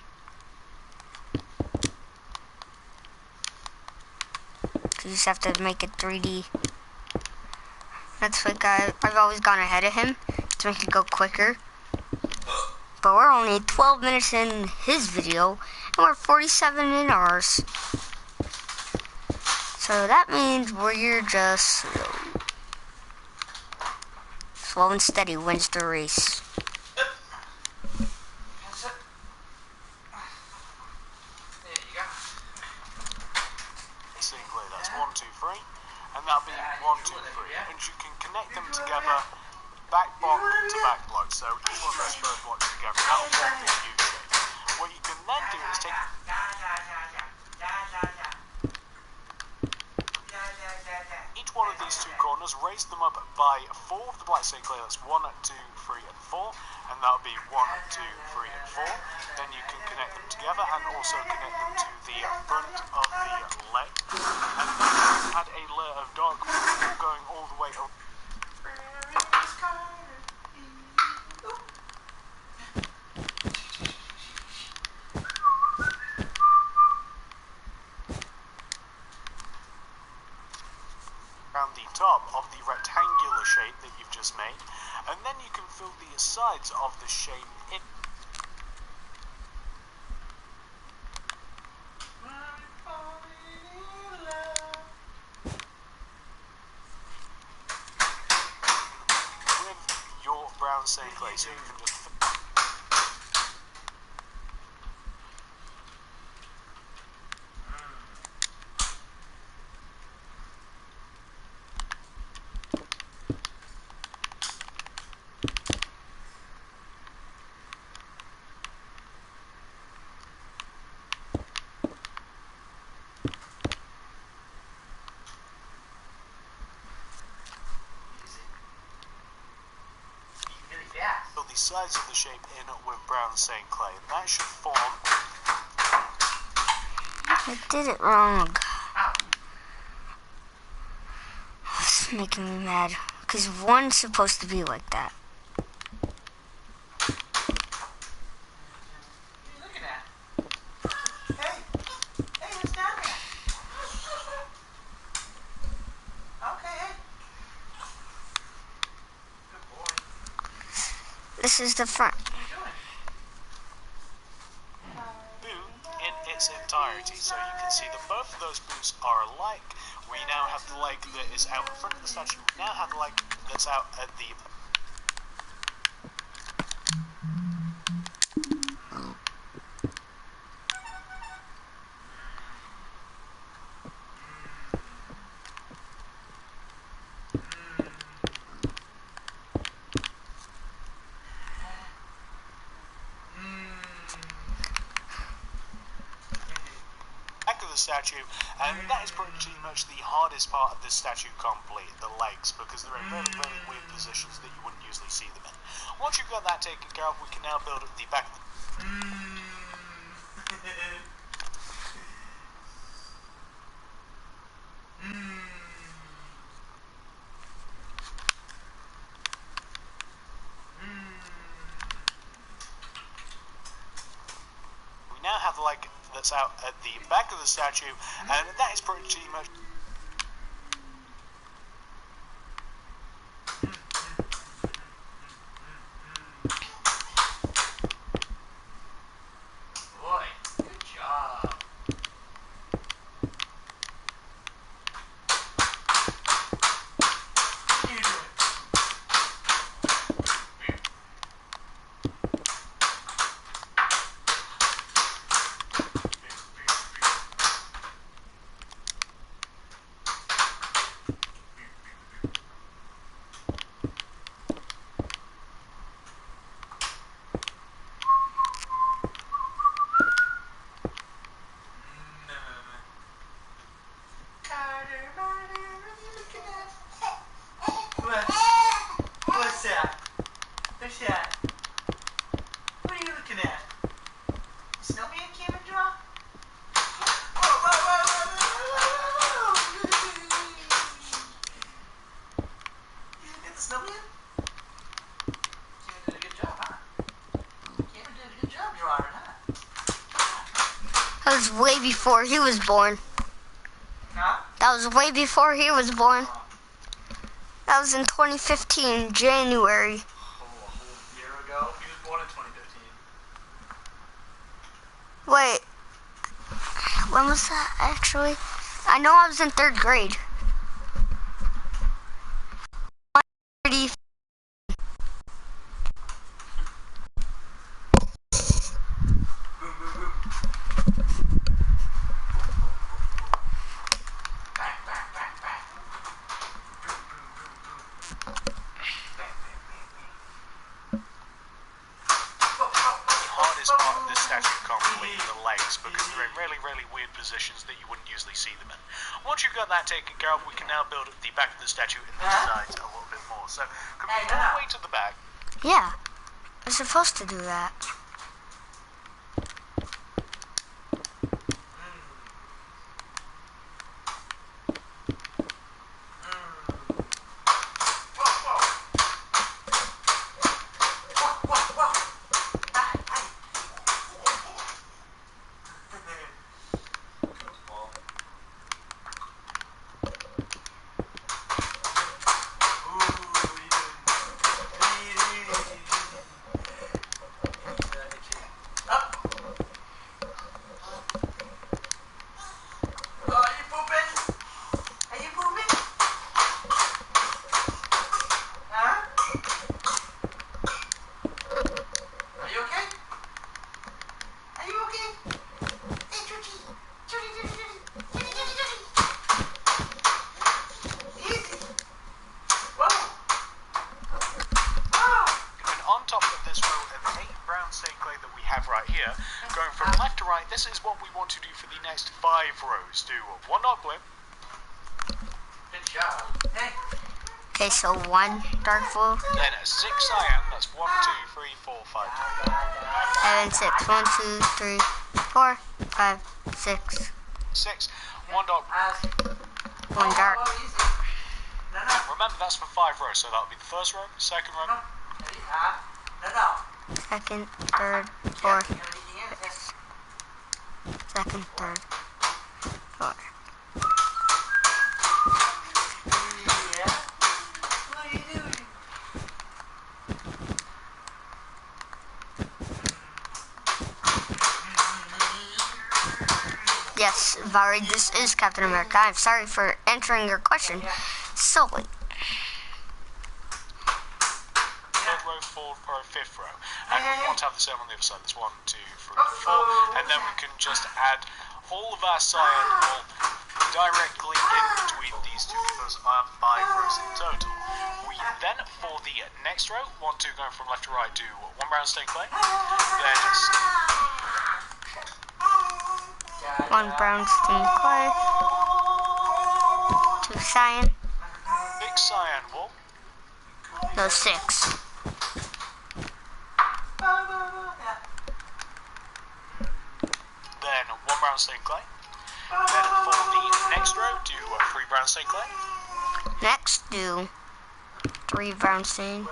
You just have to make it 3D. That's like I've always gone ahead of him to make it go quicker. But we're only 12 minutes in his video, and we're 47 in ours. So that means we're just slow. Slow and steady wins the race. That's 1, 2, 3, and that'll be 1, 2, 3, and you can connect them together back block to back block. So each one of those first blocks together, that'll form the U shape. What you can then do is take each one of these two corners, raise them up by 4 of the black St. Clair. That's 1, 2, 3, and 4, and that'll be 1, 2, 3, and 4. Then you can connect them together and also connect them to the front of the leg. And then add a layer of dark blue going all the way up. Around the top of the rectangular shape that you've just made, and then you can fill the sides of the shape in. With your brown St. Clair, so you can just fill the sides of the shape in with brown St. Clair. That should form. I did it wrong. It's making me mad. Because one's supposed to be like that. This is the front. Boot in its entirety, so you can see that both of those boots are alike. We now have the leg that is out in front of the statue. We now have the leg that's out at the. statue, and that is pretty much the hardest part of this statue complete, the legs, because they're in really, really weird positions that you wouldn't usually see them in. Once you've got that taken care of, we can now build up the back of the... We now have the leg that's out at the back of the statue, and that is pretty much... Boy, good job. What are you doing? What's that? What's that? What are you looking at? Snowman came and draw? Whoa, whoa, whoa, whoa, whoa. You look at the snowman? Cameron did a good job, huh? Cameron did a good job drawing, huh? That was way before he was born. Huh? That was way before he was born. That was in 2015, January. Oh, a whole year ago? He was born in 2015. Wait, when was that actually? I know I was in 3rd grade. Boom, boom, boom. Back, back, back, back. Boom, boom, boom, boom. Bang, bang, bang, bang. Whoa, whoa, The hardest part of this statue complete, the legs, because they're in really, really weird positions that you wouldn't usually see them in. Once you've got that taken care of, we can now build up the back of the statue in the sides a little bit more. So, can we go all the way to the back? Yeah, we're supposed to do that. Going from left to right, this is what we want to do for the next 5 rows. Do 1 dark blue. Good job. Hey. Okay, so 1 dark blue, Then 6 cyan, that's 1, 2, 3, 4, 5. and then 6. 1, 2, 3, 4, 5, 6. 6, 1 dark. 1 dark. Remember, that's for 5 rows, so that'll be the first row, second row. Second, third, fourth, second, third, fourth. Yes, Vari, this is Captain America. I'm sorry for answering your question so late. Third row, fourth row, fifth row. And we want to have the same on the other side. That's 1, 2, 3, 4. And then we can just add all of our cyan all directly in between these two, because I have 5 rows in total. We then, for the next row, want to go from left to right, do 1 brown stained clay. Then 1 brown stained clay, 2 cyan, 6 cyan wool. no 6. Then 1 brown stained clay. Then for the next row, do 3 brown stained clay. Next, do 3 brown stained,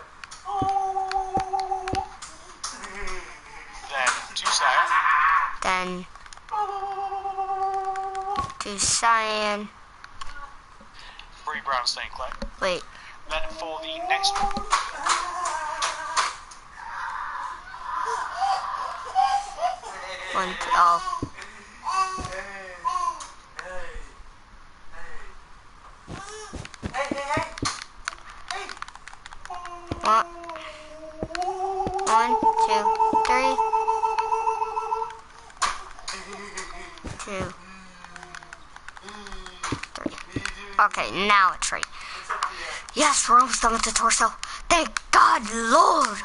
Then 2 cyan. then 2 cyan. 3 brown stained clay. Wait, Then for the next row, 1, 2, oh, one, 1, 2, 3, 2, 3. Okay, now it's right. Yes, we're almost done with the torso. Thank God, Lord.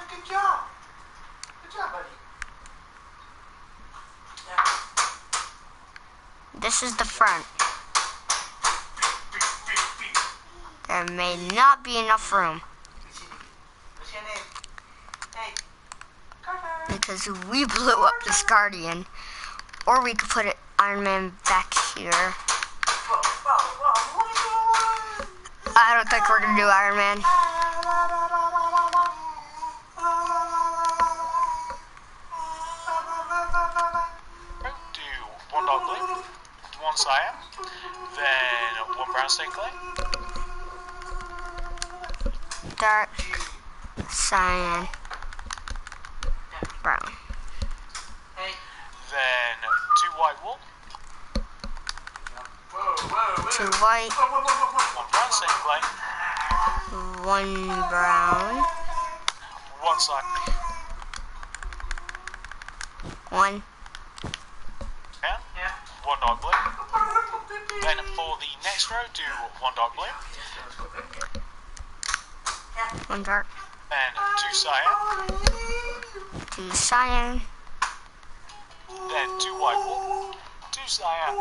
Good job. Good job, buddy. This is the front. There may not be enough room What's your name? Hey, Carter. because we blew up this Guardian. Or we could put it Iron Man back here. Whoa. I don't think we're gonna do Iron Man. do 1 dark blue, 1 cyan. Then 1 brown stained clay. Dark, cyan, brown. Then 2 white wool, 2 white, 1 brown stained clay. 1 brown, 1 cyan. 1, Yeah. 1 dark blue. Then for the next row, do 1 dark blue. 1 dark, Then 2 cyan. 2 cyan, Then 2 white wool, 2 cyan.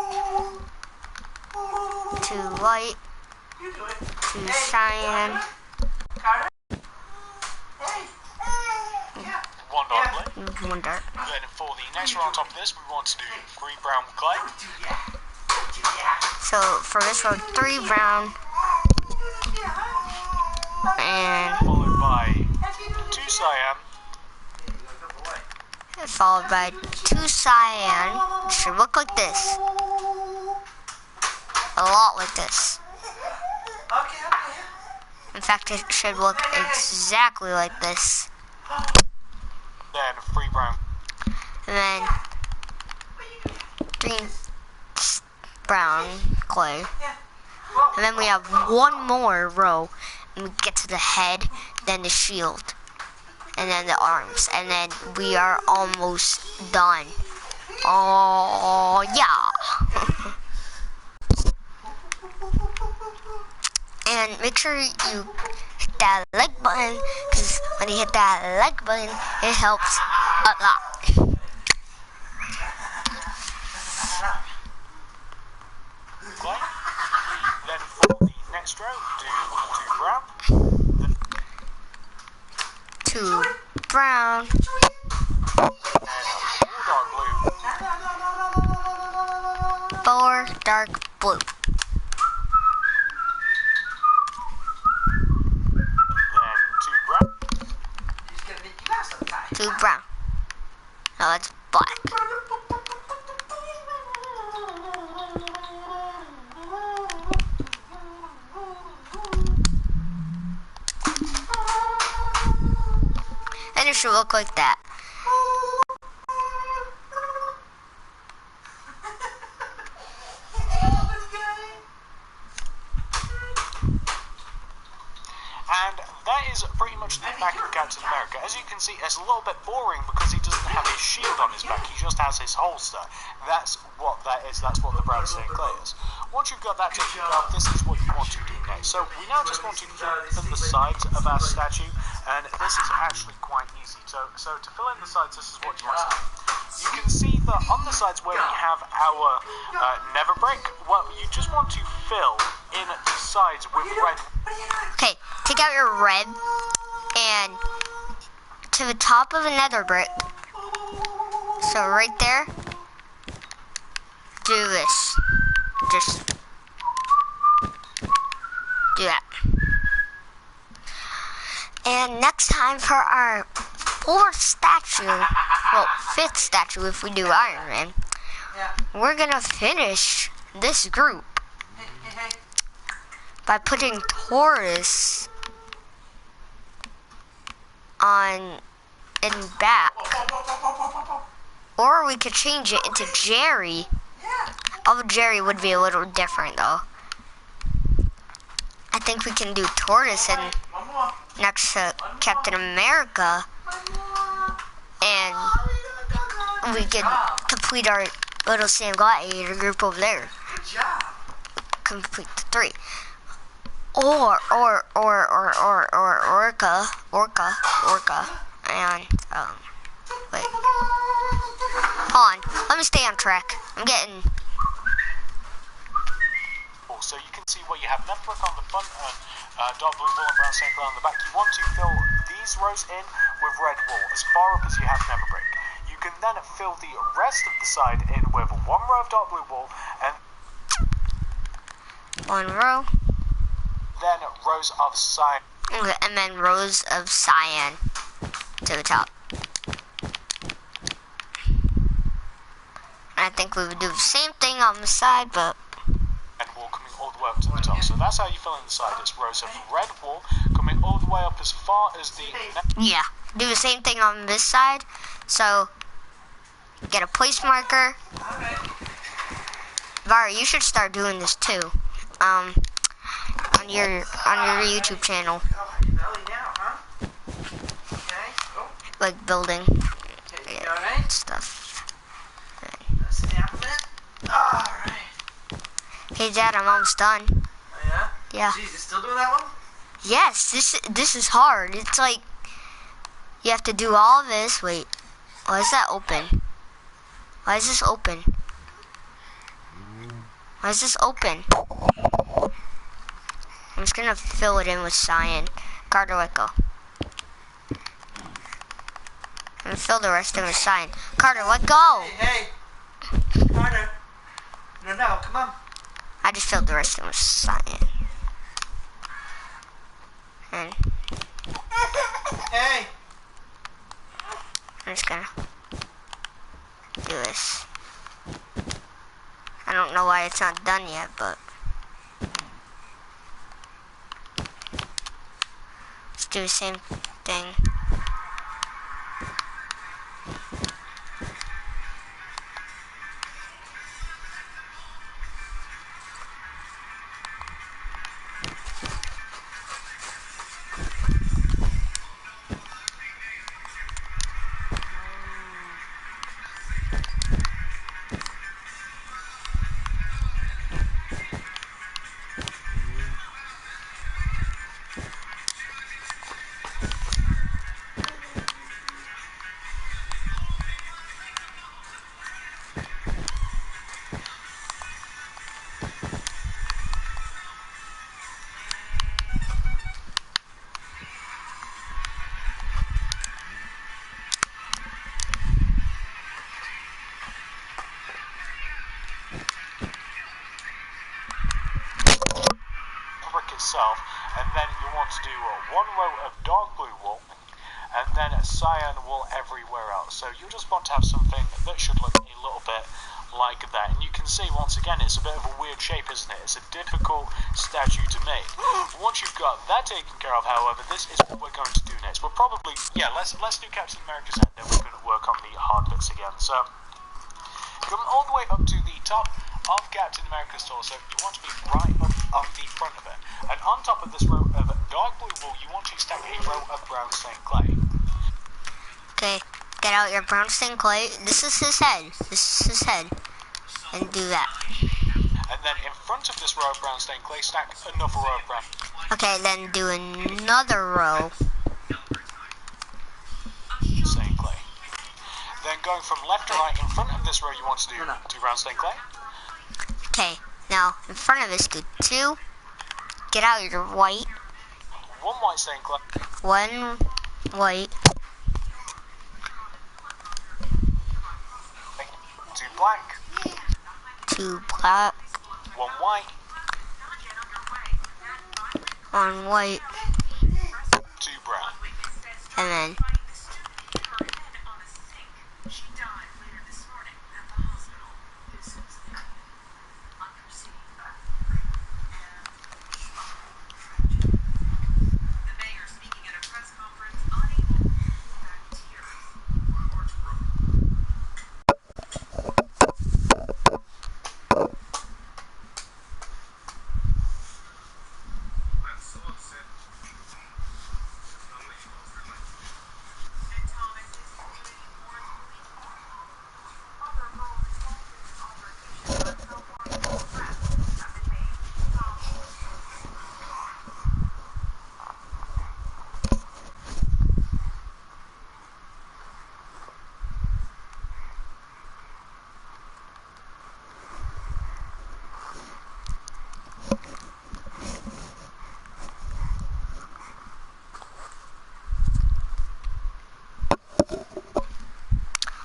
2 white, 2 cyan, 1 dark blue. 1 dark. Then for the next row on top of this, we want to do green, brown, clay. So for this row, 3 brown and Followed by 2 cyan. followed by 2 cyan. It should look like this. A lot like this. In fact, it should look exactly like this. Then 3 brown. And then 3 brown clay. And then we have 1 more row. And we get to the head, then the shield, and then the arms. And then we are almost done. Oh, yeah. And make sure you hit that like button, because when you hit that like button, it helps a lot. Clay. Then for the next row, do 2 brown. 2 brown, And 4 dark blue. 4 dark blue, Then 2 brown. 2 brown. Now it's black. And it should look like that. And that is is pretty much the back of Captain America. As you can see, it's a little bit boring because he doesn't have his shield on his back, he just has his holster. That's what that is, that's what the brand St. Clair is. Once you've got that taken care of, this is what you want to do next. So we now just want to fill in the sides of our statue, and this is actually quite easy. So to fill in the sides, this is what you want to do. You can see that on the sides where we have our Never Break, well, you just want to fill in the sides with red. Okay, take out your red and to the top of a nether brick. So right there, do this. Just do that. And next time for our fourth statue, well, fifth statue if we do Iron Man, we're gonna finish this group by putting Taurus on in back, or we could change it into Jerry. Although Jerry would be a little different though. I think we can do Taurus and next to Captain America, and we can complete our little Sam Gladiator group over there. Complete the three. Or Orca, and wait. Hold on, let me stay on track. I'm getting. So you can see where you have Never Break on the front and dark blue wool and brown St. Clair on the back. You want to fill these rows in with red wool as far up as you have Never Break. You can then fill the rest of the side in with one row of dark blue wool and one row. Then rows of cyan. Okay, and then rows of cyan to the top. And I think we would do the same thing on the side, but and wool coming all the way up to the top. So that's how you fill in the side. It's rows of red wool coming all the way up as far as the... Yeah, do the same thing on this side. So, get a place marker. Vara, you should start doing this too. On your YouTube channel. Like building stuff. Alright. Hey Dad, I'm almost done. Oh yeah? Yeah. Jeez, you still doing that one? Yes, this is hard. It's like you have to do all this. Wait, why is that open? Why is this open? Why is this open? I'm just gonna fill it in with cyan. Carter, let go. I'm gonna fill the rest of it with cyan. Carter, let go! Hey! Carter! No, come on. I just filled the rest of it with cyan. And Hey! I'm just gonna do this. I don't know why it's not done yet, but let's do the same thing. Itself, and then you want to do one row of dark blue wool and then cyan wool everywhere else. So you just want to have something that should look a little bit like that, and you can see once again it's a bit of a weird shape, isn't it? It's a difficult statue to make. Once you've got that taken care of, however, this is what we're going to do next. We'll probably, yeah, let's do Captain America's head, then we're going to work on the hard bits again. So coming all the way up to the top of Captain America's torso, you want to be right up on the front of it. And on top of this row of dark blue wool, you want to stack a row of brown stained clay. Okay, get out your brown stained clay. This is his head. This is his head. And do that. And then in front of this row of brown stained clay, stack another row of brown. Okay, then do another row. Stained clay. Then going from left to right, in front of this row, you want to do 2 brown stained clay. Okay, now in front of this, do 2. Get out your white. 1 white stained clay. 1 white. 2 black. 2 black. 1 white. 1 white. 2 brown. And then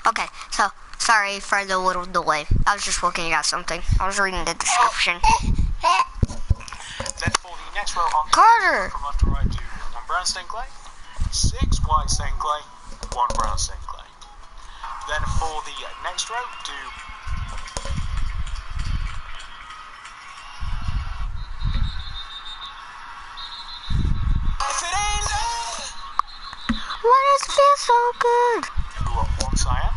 okay, so sorry for the little delay. I was just looking at something. I was reading the description. Then for the next row on Carter! from left to right, do 1 brown stained clay, 6 white stained clay, 1 brown stained clay. Then for the next row, do Why does it feel so good? 1 cyan.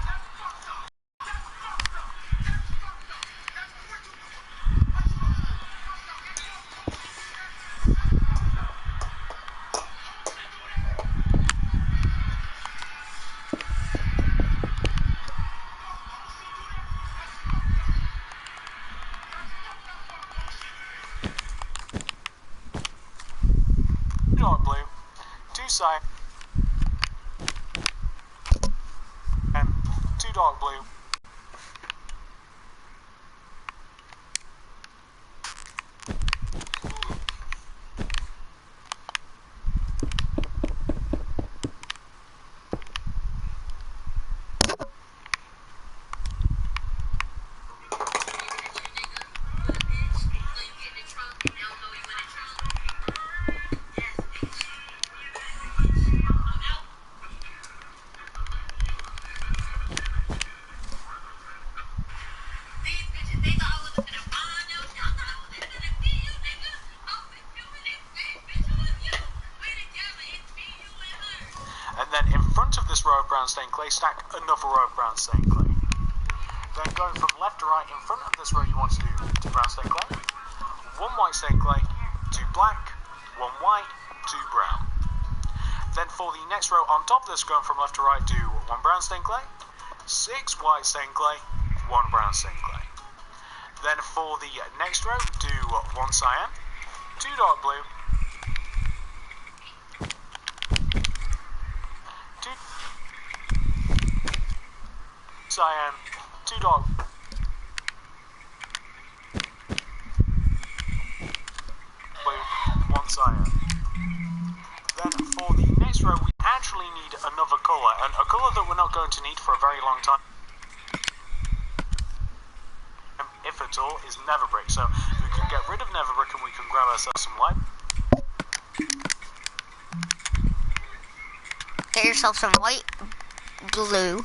Dark blue, 2 cyan, and 2 dark blue. And then in front of this row of brown stained clay, stack another row of brown stained clay. Then going from left to right, in front of this row, you want to do 2 brown stained clay, 1 white stained clay, 2 black, 1 white, 2 brown. Then for the next row on top of this, going from left to right, do 1 brown stained clay, 6 white stained clay, 1 brown stained clay. Then for the next row, do 1 cyan, 2 dark blue, 2 cyan, 2 dark blue, 1 cyan. Then for the next row, we actually need another colour, and a colour that we're not going to need for a very long time, if at all, is Netherbrick. So we can get rid of Netherbrick and we can grab ourselves some light. Get yourself some white, blue.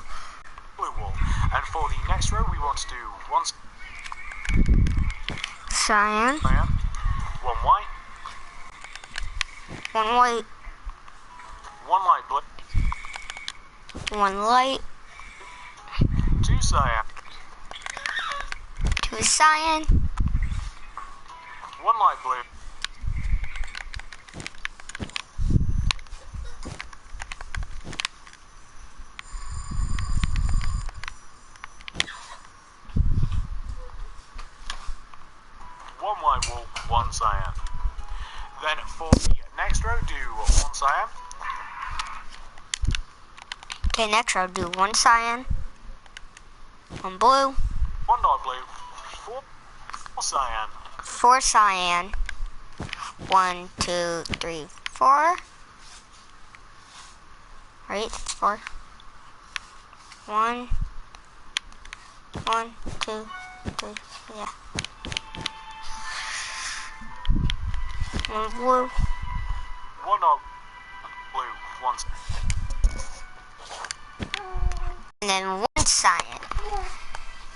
Blue wool. And for the next row, we want to do 1 Cyan. cyan, 1 white, 1 white. 1 light blue, 1 light. 2 cyan, 2 cyan. 1 light blue, one white wool, one cyan. Then for the next row, do one cyan. Okay, next row, do one cyan, one blue, one dark blue, four cyan. 4 cyan. 1, 2, 3, 4. Right, it's 4. 1, 1, 2, 3, yeah. One blue. One dark blue, one. And then 1 cyan.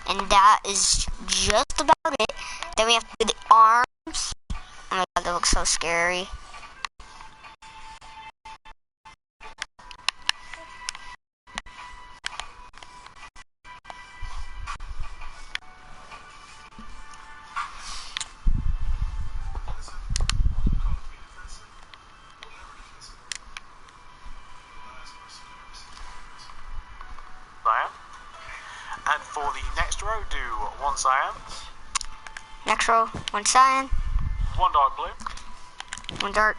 And that is just about it. Then we have to do the arms. Oh my god, that looks so scary. Cyan. And for the next row, do one cyan. Next row, 1 cyan, One dark blue, 1 dark,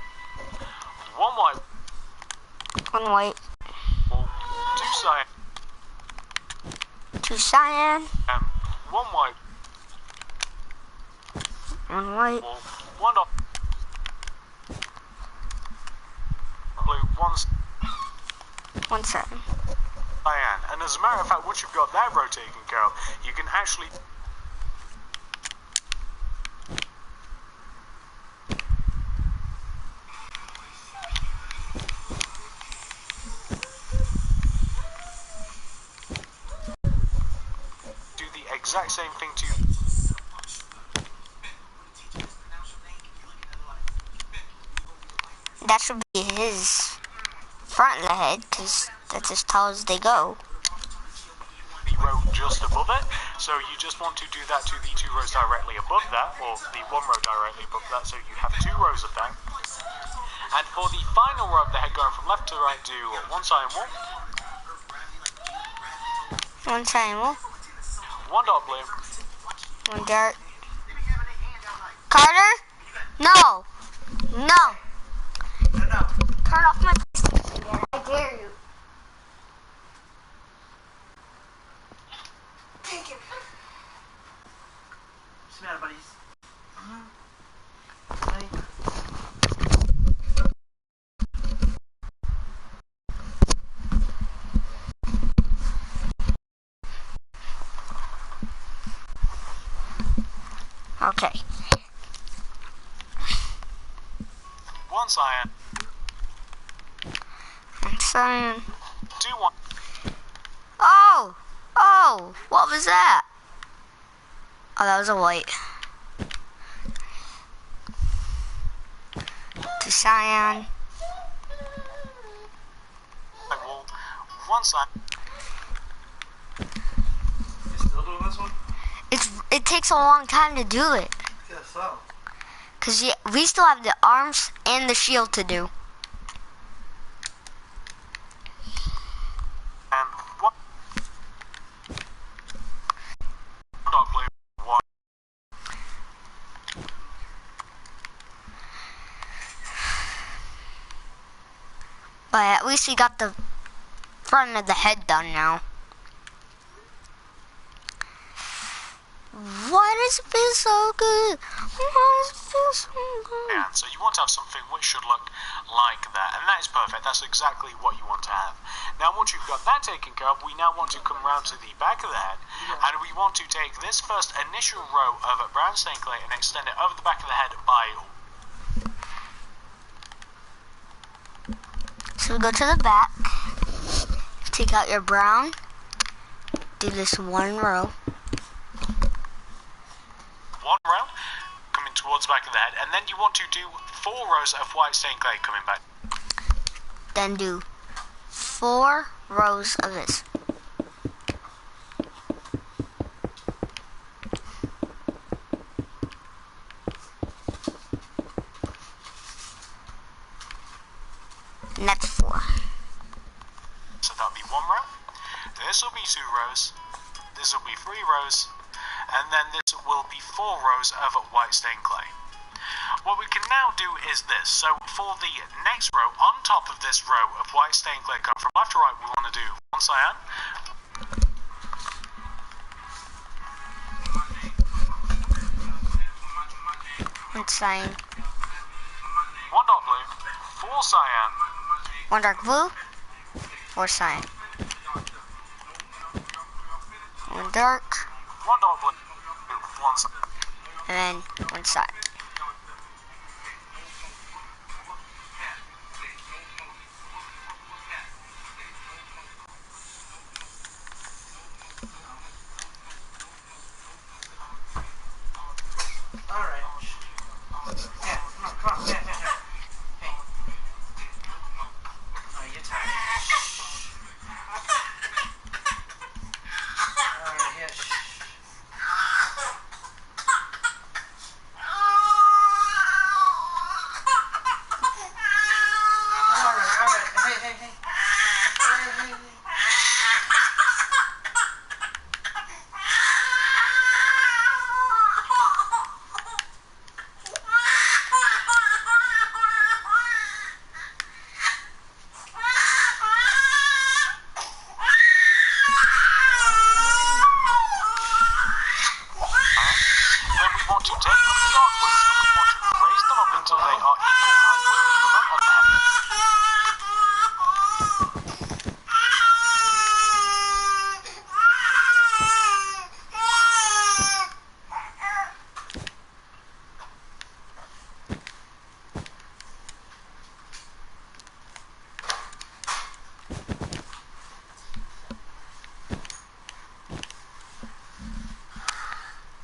one white, 1 white, two cyan, 2 cyan, and one white, 1 white, one dark blue, one one cyan. cyan. And as a matter of fact, once you've got that row taken care of, you can actually do the exact same thing to That should be his front of the head, because that's as tall as they go. the row just above it. So you just want to do that to the 2 rows directly above that, or the 1 row directly above that, so you have 2 rows of that. And for the final row of the head going from left to right, do one cyan wool, 1 cyan wool, one dark blue, 1 dark. Carter? No! No! Turn off my again. I dare you. Take him. What's the matter, buddies? Okay. one cyan, I'm saying. do one. Oh! Oh! What was that? Oh, that was a white. 2 cyan. Wool, one cyan. You still doing this one? It takes a long time to do it. Yeah, so. Because we still have the arms and the shield to do. And one dark blue, one. But at least we got the front of the head done now. Why does it feel so good? Why does it feel so good? And so you want to have something which should look like that, and that is perfect. That's exactly what you want to have. Now once you've got that taken care of, we now want to come round to the back of the head, and we want to take this first initial row of brown stained clay and extend it over the back of the head by. So we go to the back, take out your brown, do this 1 row. One row coming towards the back of the head, and then you want to do 4 rows of white stained clay coming back. Then do 4 rows of this. And that's 4. So that'll be 1 row. This will be 2 rows. This will be 3 rows. And then this will will be 4 rows of white stained clay. What we can now do is this. So for the next row, on top of this row of white stained clay, going from left to right, we want to do 1 cyan, 1 cyan, 1 dark blue, 4 cyan, 1 dark blue, 4 cyan, 1 dark, 1 dark blue, 1 cyan. and then 1 cyan. Alright. Yeah, come on, yeah. Hey. Oh, you're tired. Alright, yeah, Alright, hey. Then we want to take up the dark blues and we want to raise them up until they are equal height with the front of the head.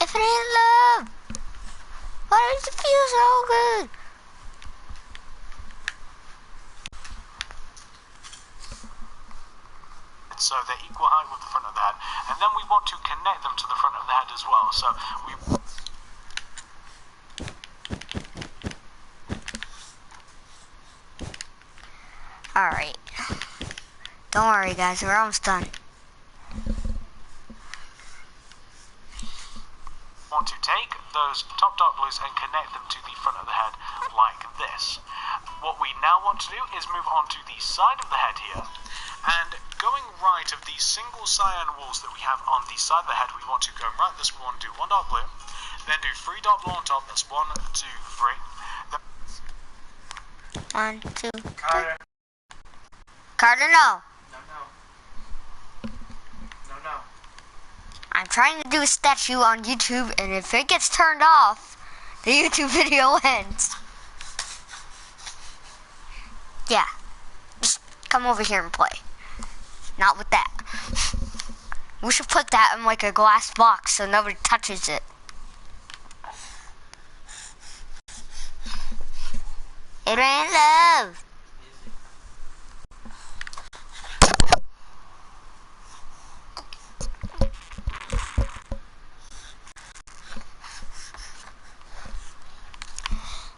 If it ain't love, why does it feel so good? So they're equal height with the front of the head. And then we want to connect them to the front of the head as well. So we Alright. Don't worry guys, we're almost done. want to take those top dark blues and connect them to the front of the head like this. What we now want to do is move on to the side of the head here, and going right of these single cyan walls that we have on the side of the head, we want to go right this. We want to do 1 dark blue, then do 3 dark blue on top. That's 1, 2, 3. 1, 2, 3. Carter. Carter, no. No. I'm trying to do a statue on YouTube, and if it gets turned off, the YouTube video ends. Yeah. Just come over here and play. Not with that. We should put that in like a glass box so nobody touches it. It ain't love.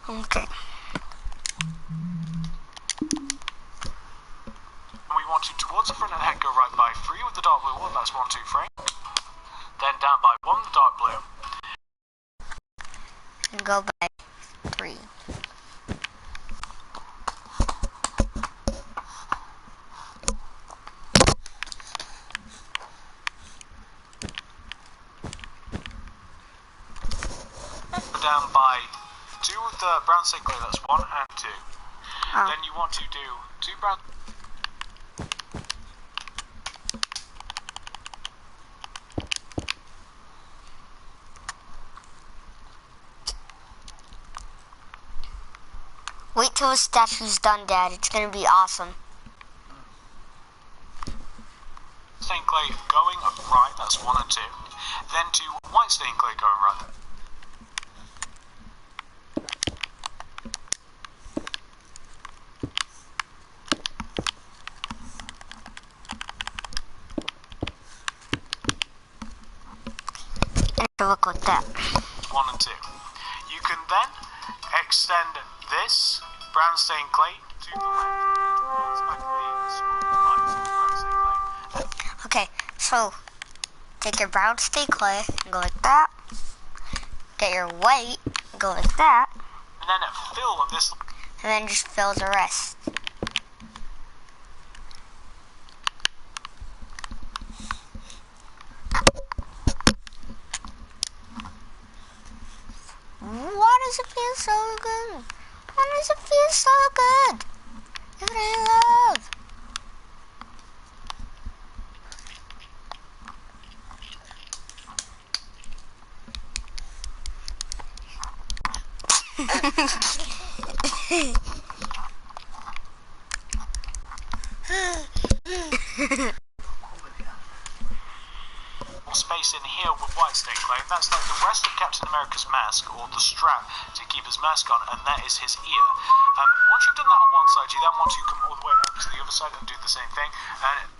Okay. We want to, towards the front of the head, go right by 3 with the dark blue one. That's 1, 2, 3. Then down by 1 with the dark blue. And go by 3. Down by 2 with the brown stained clay. That's 1 and 2. Oh. Then you want to do 2 brown. Wait till the statue's done, Dad. It's gonna be awesome. Stained clay going right. That's 1 and 2. Then 2 white stained clay going right. To look like that. 1 and 2. You can then extend this brown stained clay to the left towards back the small lines of brown stained clay. Okay, so take your brown stained clay and go like that. get your white, go like that, and then fill this, and then just fill the rest. Why does it feel so good? Why does it feel so good? If it ain't love. space in here with white stay clay. That's like the rest of Captain America's mask, or the strap to keep his mask on, and that is his ear. Once you've done that on one side, you then want to come all the way over to the other side and do the same thing. And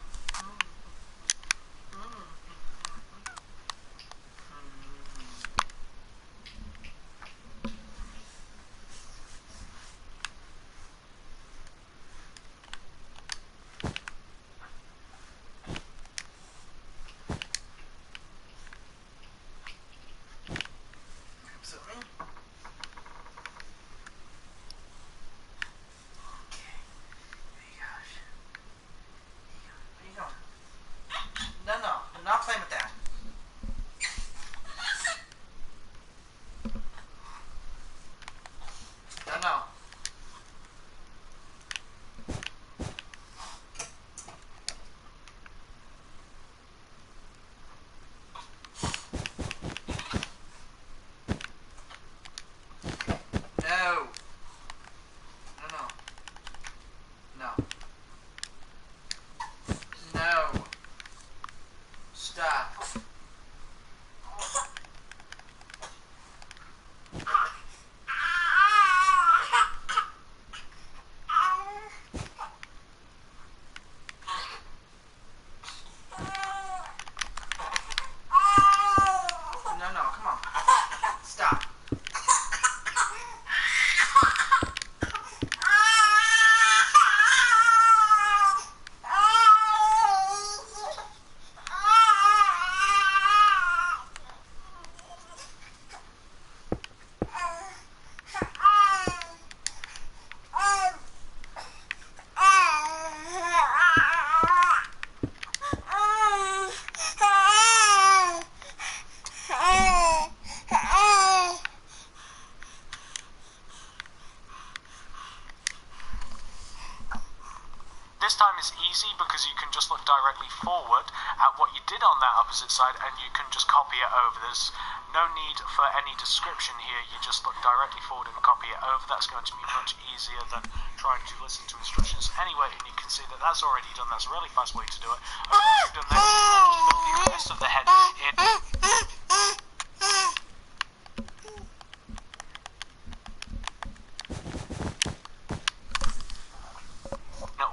this time it's easy because you can just look directly forward at what you did on that opposite side and you can just copy it over. There's no need for any description here. You just look directly forward and copy it over. That's going to be much easier than trying to listen to instructions anyway, and you can see that that's already done. That's a really fast way to do it. Once you've done that, you can just fill the rest of the head in.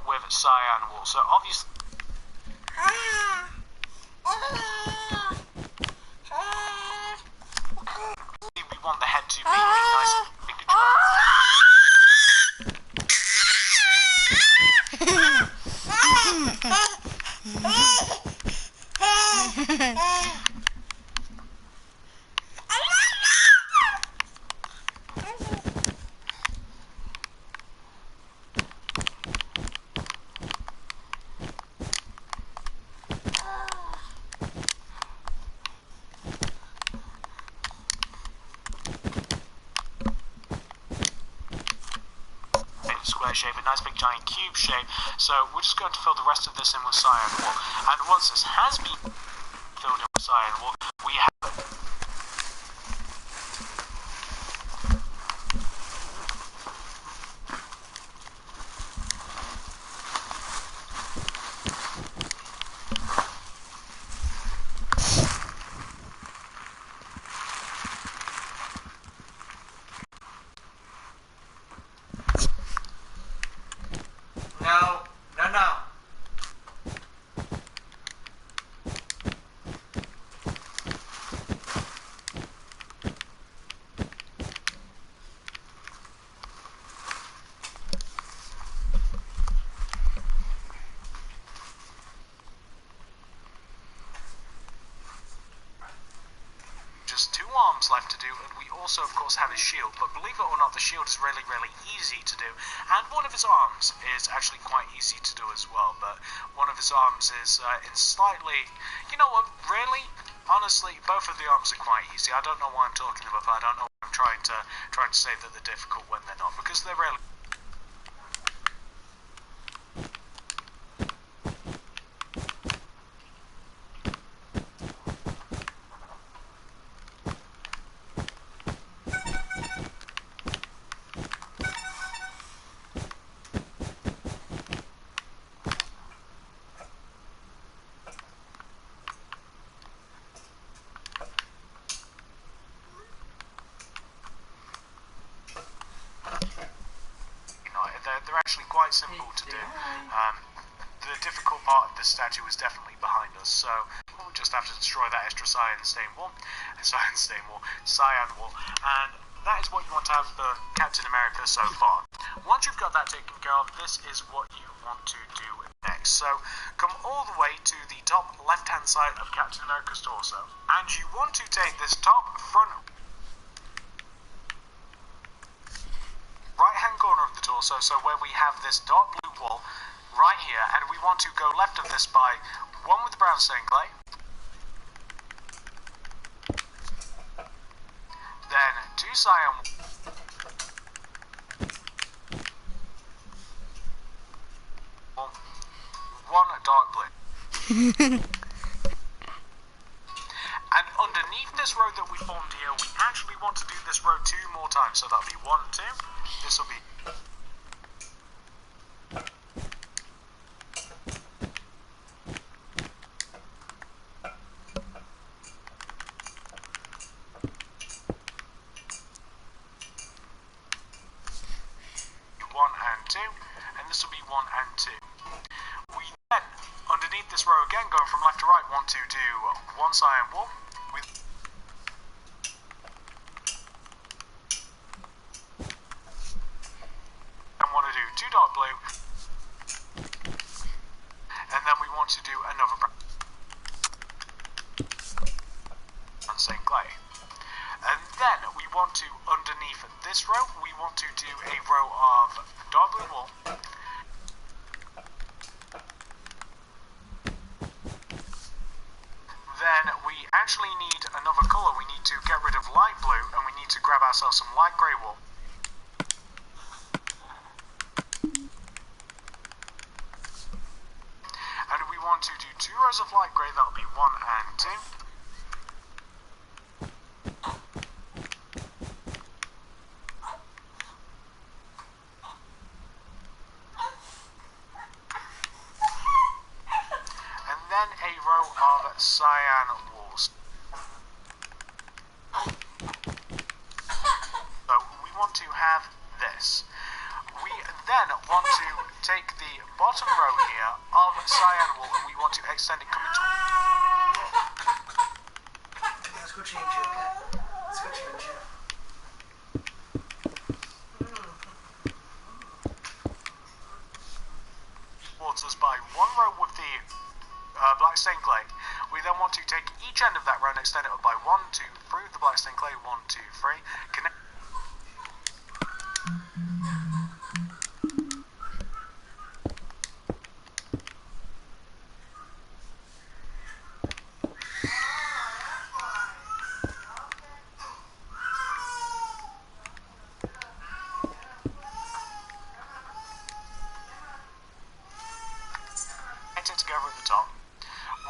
With cyan wool. So obviously we want the head to be really nice and big and square shape, a nice big giant cube shape. So we're just going to fill the rest of this in with cyan wool. And once this has been filled in with cyan wool, we have arms left to do, and we also, of course, have his shield. But believe it or not, the shield is really, really easy to do, and one of his arms is actually quite easy to do as well. But one of his arms is in slightly, you know what? Really, honestly, both of the arms are quite easy. I don't know why I'm talking about that. I don't know why I'm trying to say that they're difficult when they're not, because they're really. They're actually quite simple to do. The difficult part of the statue is definitely behind us, so we'll just have to destroy that extra cyan wall, and that is what you want to have for Captain America so far. Once you've got that taken care of, this is what you want to do next. So come all the way to the top left-hand side of Captain America's torso, and you want to take this top front right-hand corner of the torso, so where we have this dark blue wall right here, and we want to go left of this by one with the brown stained clay, then two cyan, one dark blue. And underneath this row that we formed here, we actually want to do this row 2 more times, so that'll be 1, 2, this will be 1 and 2, and this will be 1 and 2. We then, underneath this row again, going from left to right, want to do one cyan wall with and want to do 2 dark blue, and then we want to do another brown stained clay. And then we want to, underneath this row, we want to do a row of dark blue wall. Then we actually need another colour. We need to get rid of light blue, and we need to grab ourselves some light grey wool. And we want to do 2 rows of light grey, that'll be 1 and 2. Then a row of cyan walls. So we want to have this. We then want to take the bottom row here of cyan wall, and we want to extend it coming to. Let's go change it, okay? Let's go change it. Towards us by 1 row with the black stained clay. We then want to take each end of that row and extend it up by 1, 2, 3 with the black stained clay. 1, 2, 3. Connect. It together at the top.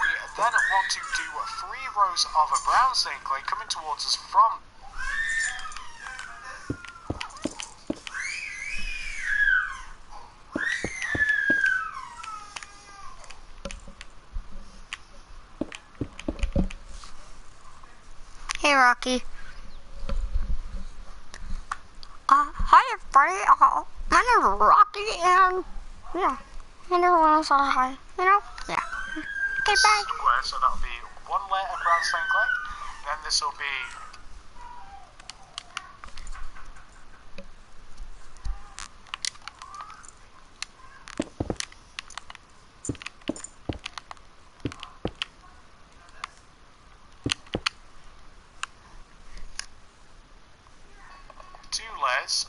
We then want to do 3 rows of a brown stained clay coming towards us from. Hey, Rocky. Hi, everybody. My name is Rocky, and yeah, I never want to say hi. You know? Yeah. Okay, bye. Square, so that'll be 1 layer of brown stained clay. Then this will be. layers.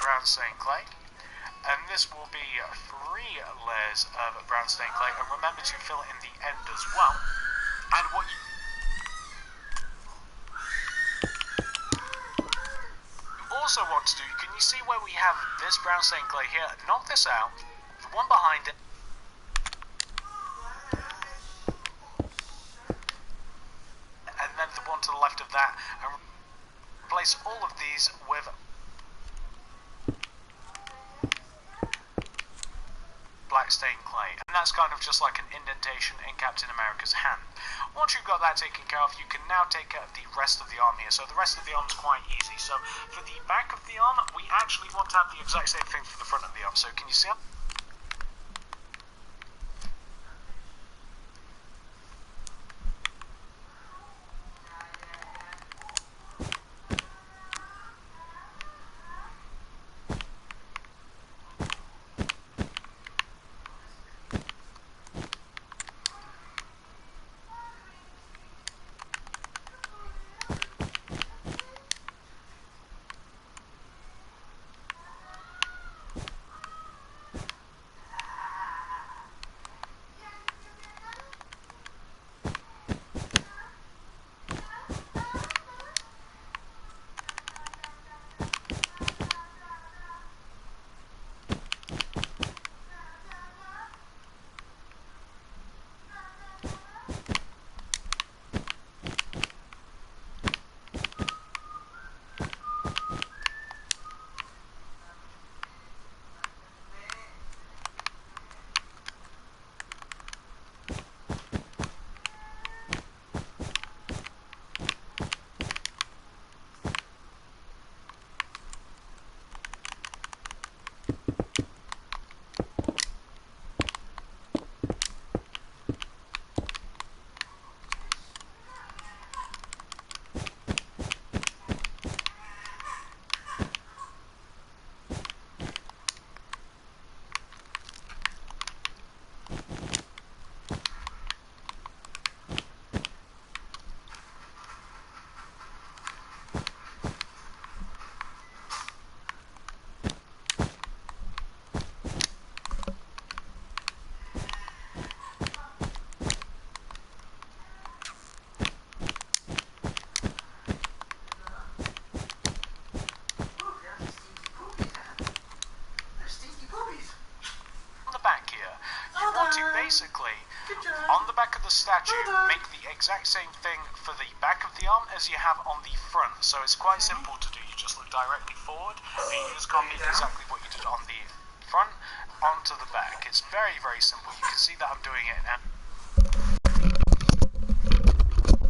Brown stained clay, and this will be 3 layers of brown stained clay, and remember to fill it in the end as well. And what you also want to do, can you see where we have this brown stained clay here? Knock this out, the one behind it, and then the one to the left of that, and replace all of these with black stained clay, and that's kind of just like an indentation in Captain America's hand. Once you've got that taken care of, you can now take care of the rest of the arm here. So the rest of the arm is quite easy. So for the back of the arm, we actually want to have the exact same thing for the front of the arm. So can you see that? Basically, on the back of the statue, make the exact same thing for the back of the arm as you have on the front. So it's quite simple to do. You just look directly forward, and you just copy exactly what you did on the front onto the back. It's very, very simple. You can see that I'm doing it now.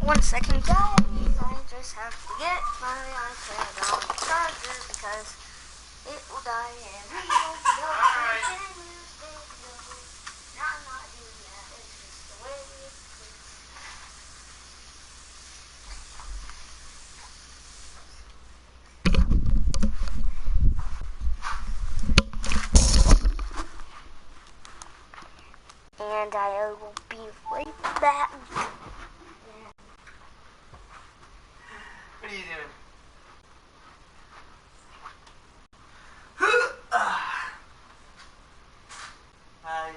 1 second, guys. I just have to get my iPad on the charger because it will die and we won't know. I'm not doing that. It's just the way it is. And I will be right back. What are you doing? Hi.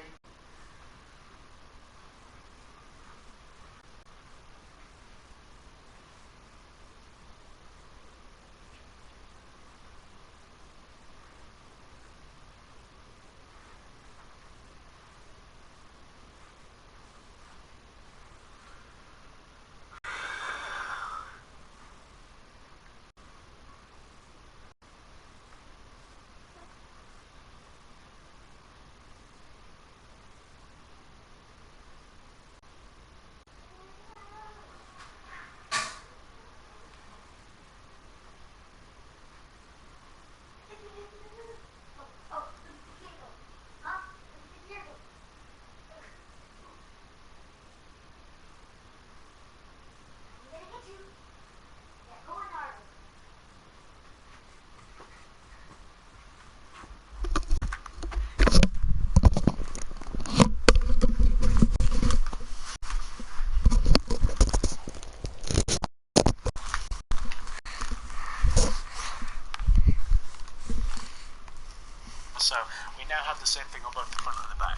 the same thing on both the front and the back.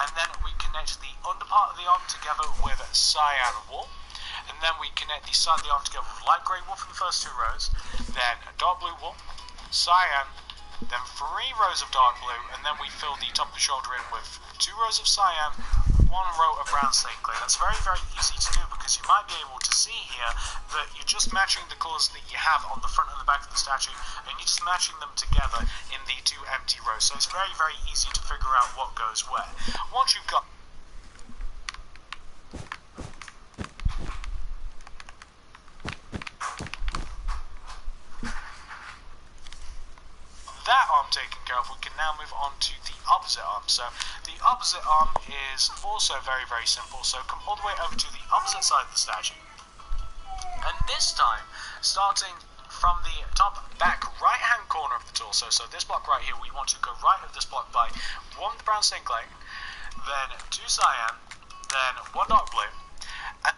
And then we connect the under part of the arm together with cyan wool. And then we connect the side of the arm together with light grey wool for the first 2 rows. Then dark blue wool, cyan, then 3 rows of dark blue, and then we fill the top of the shoulder in with 2 rows of cyan, 1 row of brown slate clay. That's very, very easy to do because you might be able to see here that you're just matching the colours that you have on the front and the back of the statue, and you're just matching them together in the 2 empty rows. So it's very, very easy to figure out what goes where. Once you've got that arm taken care of, we can now move on to the opposite arm. So the opposite arm is also very, very simple. So come all the way over to the opposite side of the statue. And this time, starting from the top back right hand corner of the torso, so this block right here, we want to go right of this block by 1 brown stained clay, then 2 cyan, then 1 dark blue, and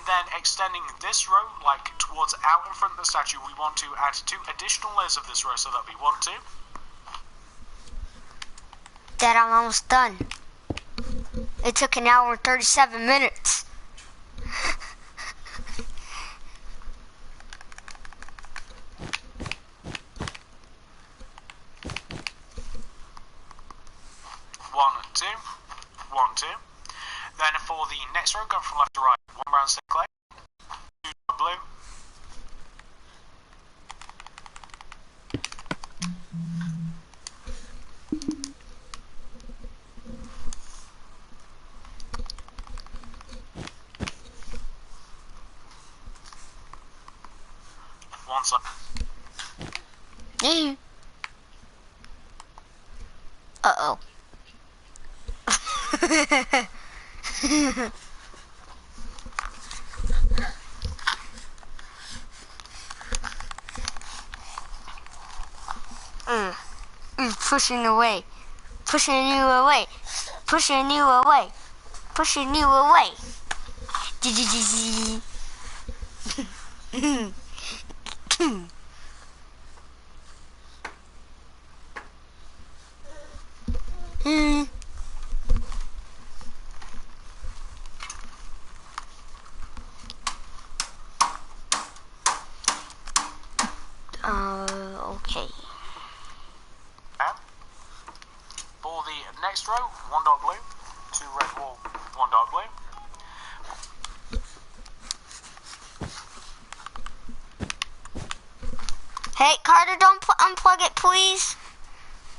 then extending this row like towards out in front of the statue, we want to add 2 additional layers of this row, so that'll be 1, 2. Dad, I'm almost done. It took 1 hour and 37 minutes. One, two, 1, 2. Then for the next row, go from left to right. 1 brown stained clay, 2 dark blue, one side. Uh-oh. Pushing away. Pushing you away. Pushing you away. Pushing you away. Okay. And for the next row, 1 dark blue, 2 red wool, 1 dark blue. Hey, Carter, don't unplug it, please.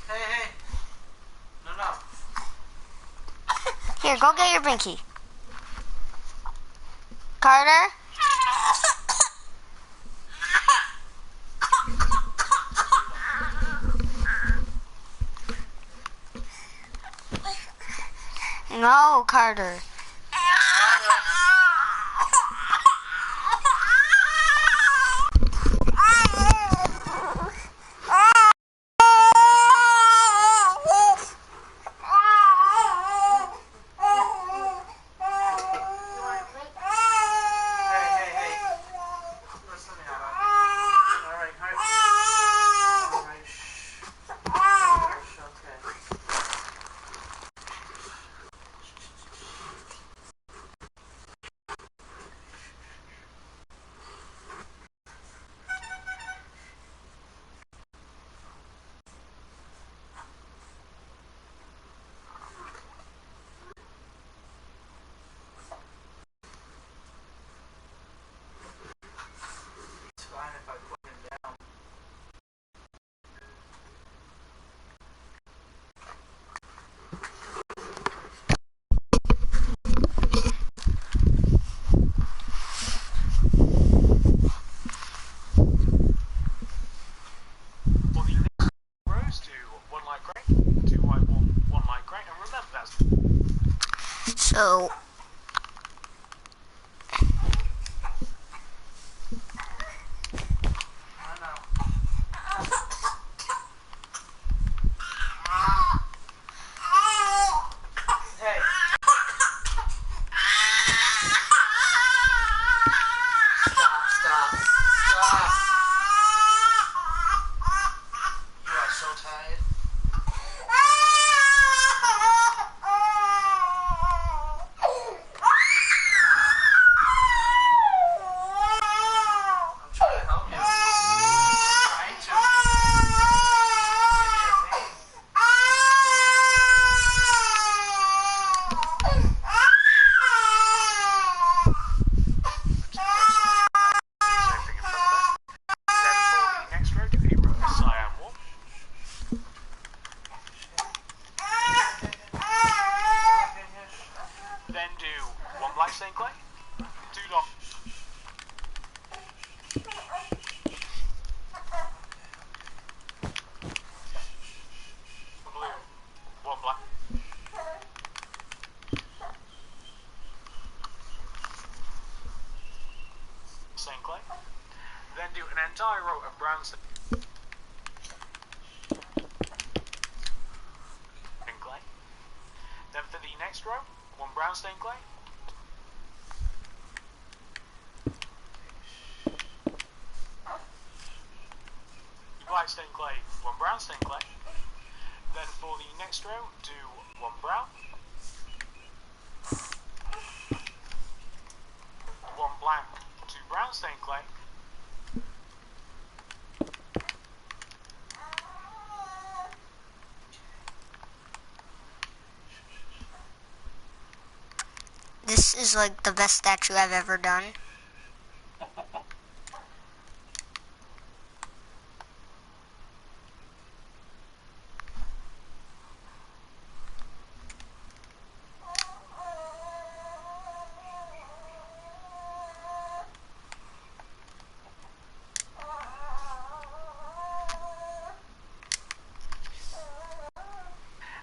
Hey. No. Here, go get your binky. Carter? No, Carter. So, I know. Hey. Stop. You are so tired. I'm trying to help you. I'm trying to. Give me a pain. Same thing in front of it. Then for the next row, do a row of cyan wool. Then do 1 black stained clay, 2 dark, blue, 1 black, stained clay. Then do an entire row of brown stained clay. Then for the next row, 1 brown stained clay. Black stained clay, 1 brown stained clay. Then for the next row, do 1 brown, 1 black, 2 brown stained clay. This is like the best statue I've ever done.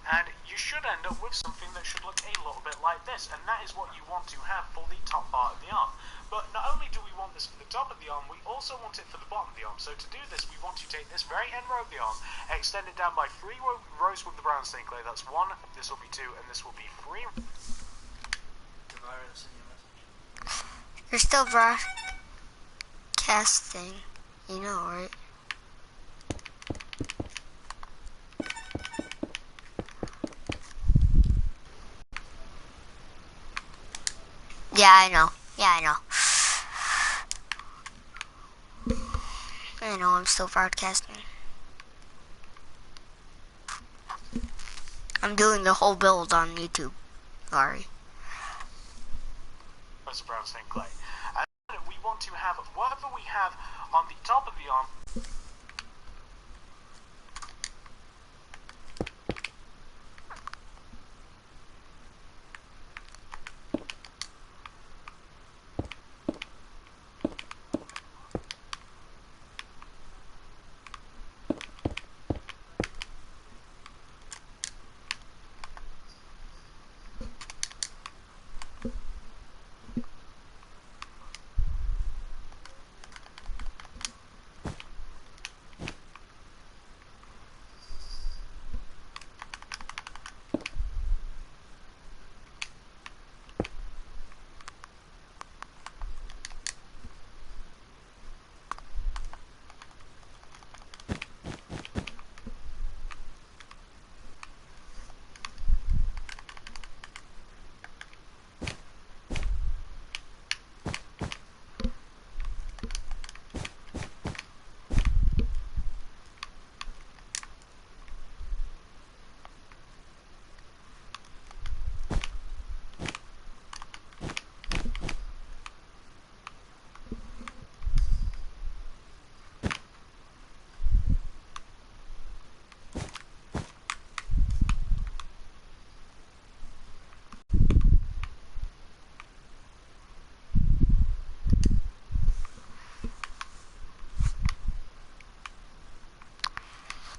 And you should end up with something that should look a little bit like this, and that is what you want to have for the top part of the arm. But not only do we want this for the top of the arm, we also want it for the bottom of the arm. So to do this, we want to take this very end row of the arm, extend it down by 3 rows with the brown stained clay. That's 1, this will be 2, and this will be 3. You're still broadcasting, you know, right? Yeah, I know. I know I'm still broadcasting. I'm doing the whole build on YouTube. Sorry. That's brown stained clay. And we want to have whatever we have on the top of the arm.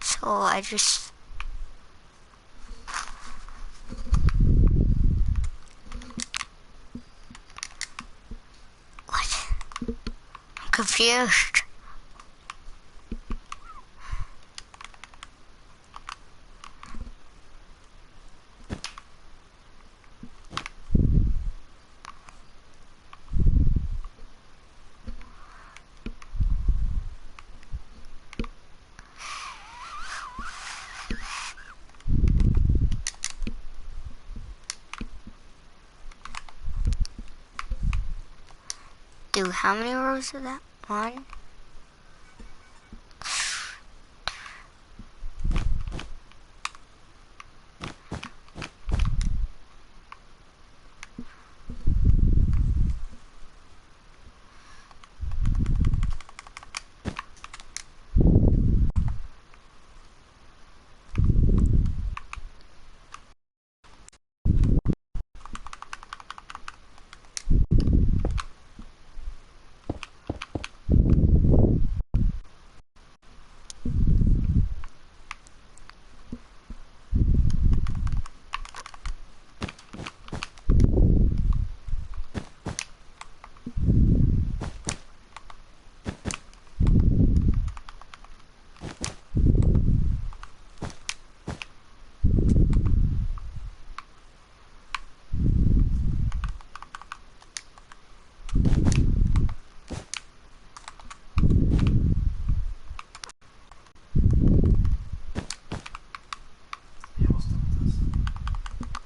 So I just... What? I'm confused. Do how many rows is that? 1.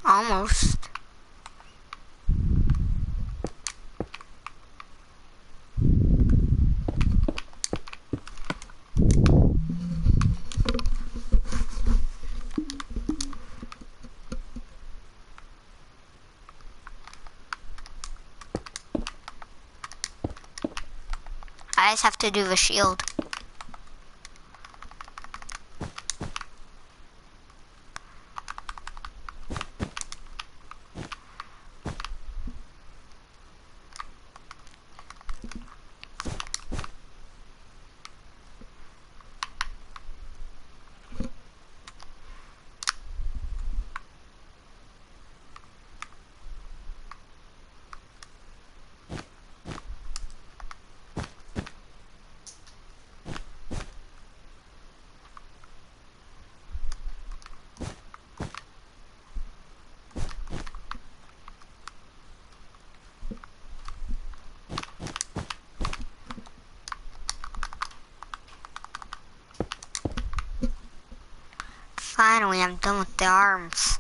Almost. I just have to do the shield. Finally, I'm done with the arms.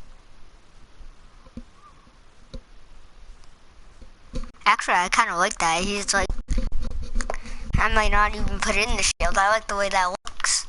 Actually, I kind of like that. He's like, I might not even put in the shield. I like the way that looks.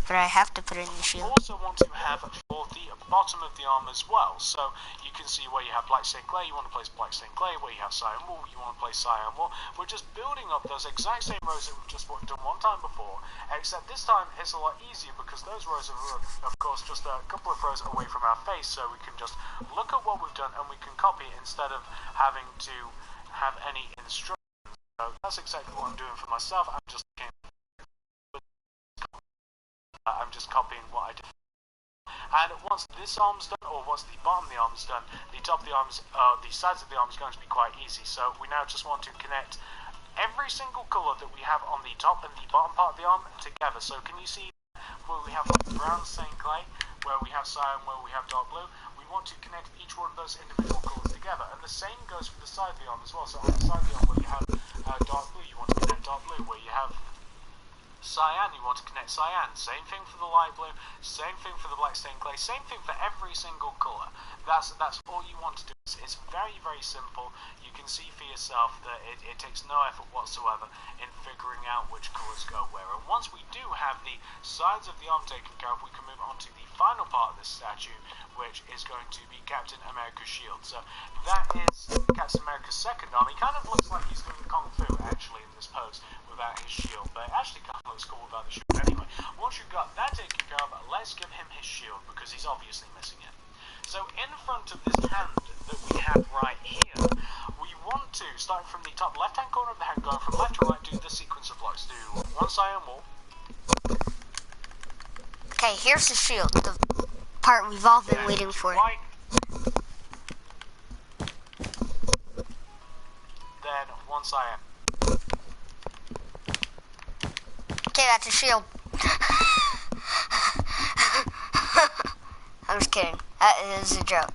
But I have to put in the shield. Also want to have for the bottom of the arm as well. So you can see where you have black stained clay, you want to place black stained clay. Where you have cyan wool, you want to place cyan wool. We're just building up those exact same rows that we've just done one time before, except this time it's a lot easier because those rows are, of course, just a couple of rows away from our face, so we can just look at what we've done and we can copy it instead of having to have any instructions. So that's exactly what I'm doing for myself. I'm just copying what I did. And once this arm's done, or once the bottom of the arm's done, the top of the arms, the sides of the arm is going to be quite easy. So we now just want to connect every single colour that we have on the top and the bottom part of the arm together. So can you see where we have like brown stained clay, where we have cyan, where we have dark blue? We want to connect each one of those individual colours together. And the same goes for the side of the arm as well. So on the side of the arm where you have dark blue, you want to connect dark blue. Where you have cyan, you want to connect cyan. Same thing for the light blue, same thing for the black stained clay, same thing for every single colour. That's all you want to do. It's very, very simple. You can see for yourself that it takes no effort whatsoever in figuring out which colours go where. And once we do have the sides of the arm taken care of, we can move on to the final part of this statue, which is going to be Captain America's shield. So that is Captain America's second arm. He kind of looks like he's doing Kung Fu actually in this pose without his shield, but it actually kind of looks cool without the shield. Anyway, once you've got that taken care of, let's give him his shield because he's obviously missing it. So in front of this hand that we have right here, we want to, starting from the top left-hand corner of the hand, going from left to right, do the sequence of blocks. Do one cyan wool. Okay, here's the shield, the part we've all been waiting for. White. one cyan. Okay, that's a shield. I'm just kidding. That is a joke.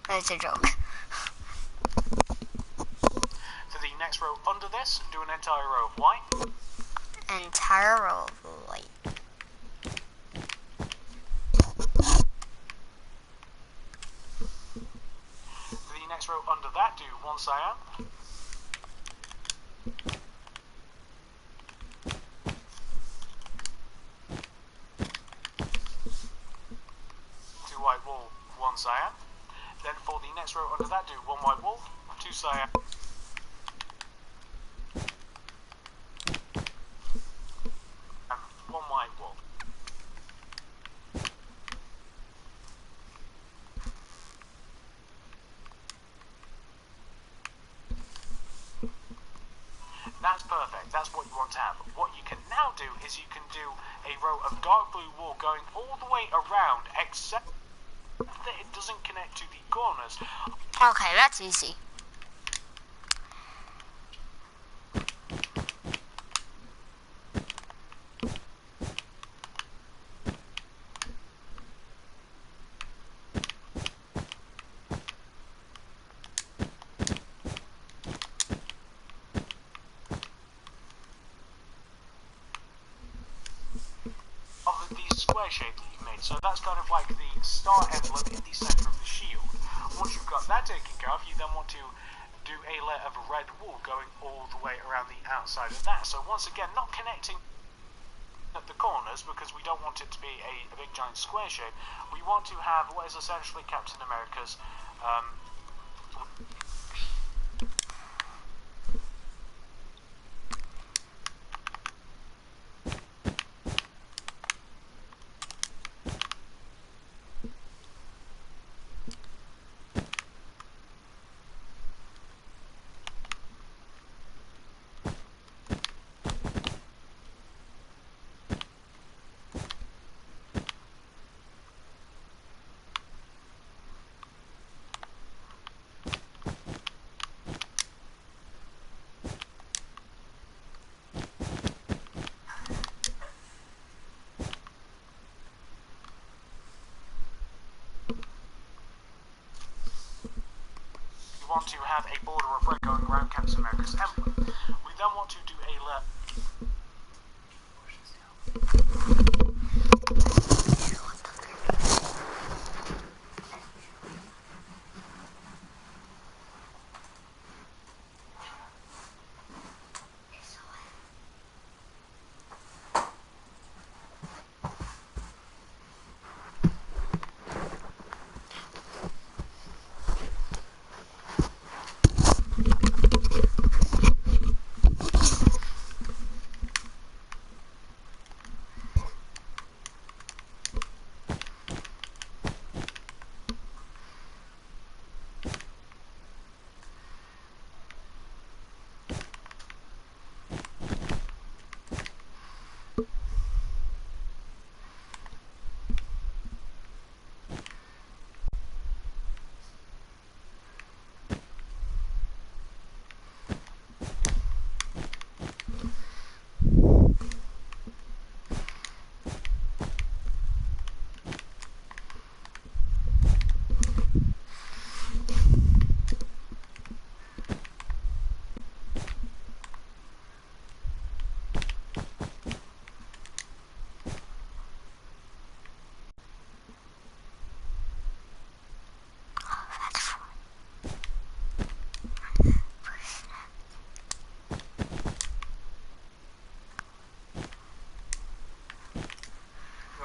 That's a joke. For the next row under this, do an entire row of white. Entire row of white. For the next row under that, do one cyan. Two white wool, one cyan. Then for the next row under that, do one white wool, two cyan. And one white wool. That's perfect, that's what you want to have. What you can now do is you can do a row of dark blue wool going all the way around, except that it doesn't connect to the corners. Okay, that's easy. Of the square shape that you've made. So that's kind of like the star emblem in the center of the shield. Once you've got that taken care of, you then want to do a layer of red wool going all the way around the outside of that. So once again, not connecting at the corners because we don't want it to be a big giant square shape. We want to have what is essentially Captain America's want to have a border of red going around Captain America's emblem. We then want to do a layer.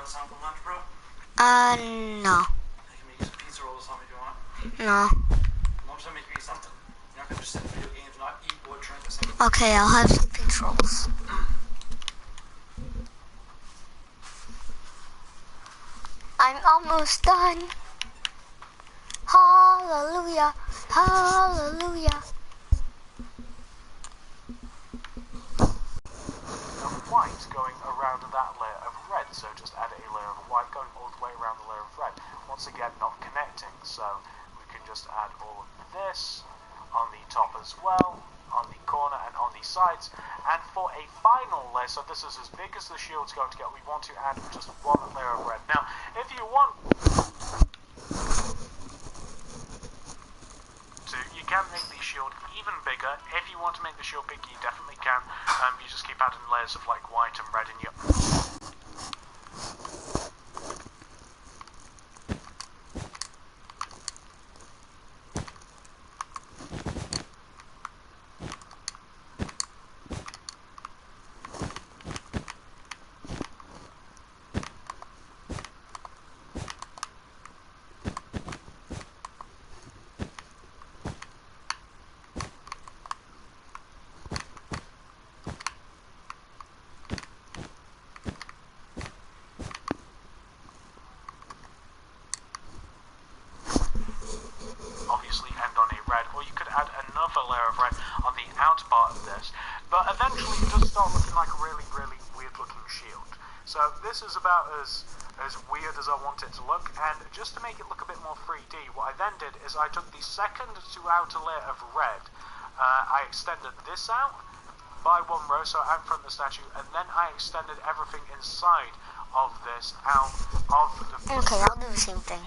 Sample lunch, bro? No. I can make you some pizza rolls or something if you want. No. Lunchtime, make me something. You're not gonna just sit in video games and not eat or drink the same. Okay, I'll have some pizza rolls. I'm almost done. Hallelujah. Hallelujah. White going around that layer of red, so just add a layer of white going all the way around the layer of red. Once again, not connecting, so we can just add all of this on the top. as well, on the corner and on the sides. And for a final layer, so this is as big as the shield's going to get, we want to add just one layer of red. Now, if you want to, you can make the shield even bigger. If you want to make the shield bigger, you definitely can. You just keep adding layers of like white and red in your... obviously end on a red, or you could add another layer of red on the outer part of this, but eventually it does start looking like a really, really weird looking shield. So this is about as weird as I want it to look, and just to make it look a bit more 3D, what I then did is I took the second to outer layer of red, I extended this out by one row, so out in front of the statue, and then I extended everything inside of this out of the... Okay, I'll do the same thing.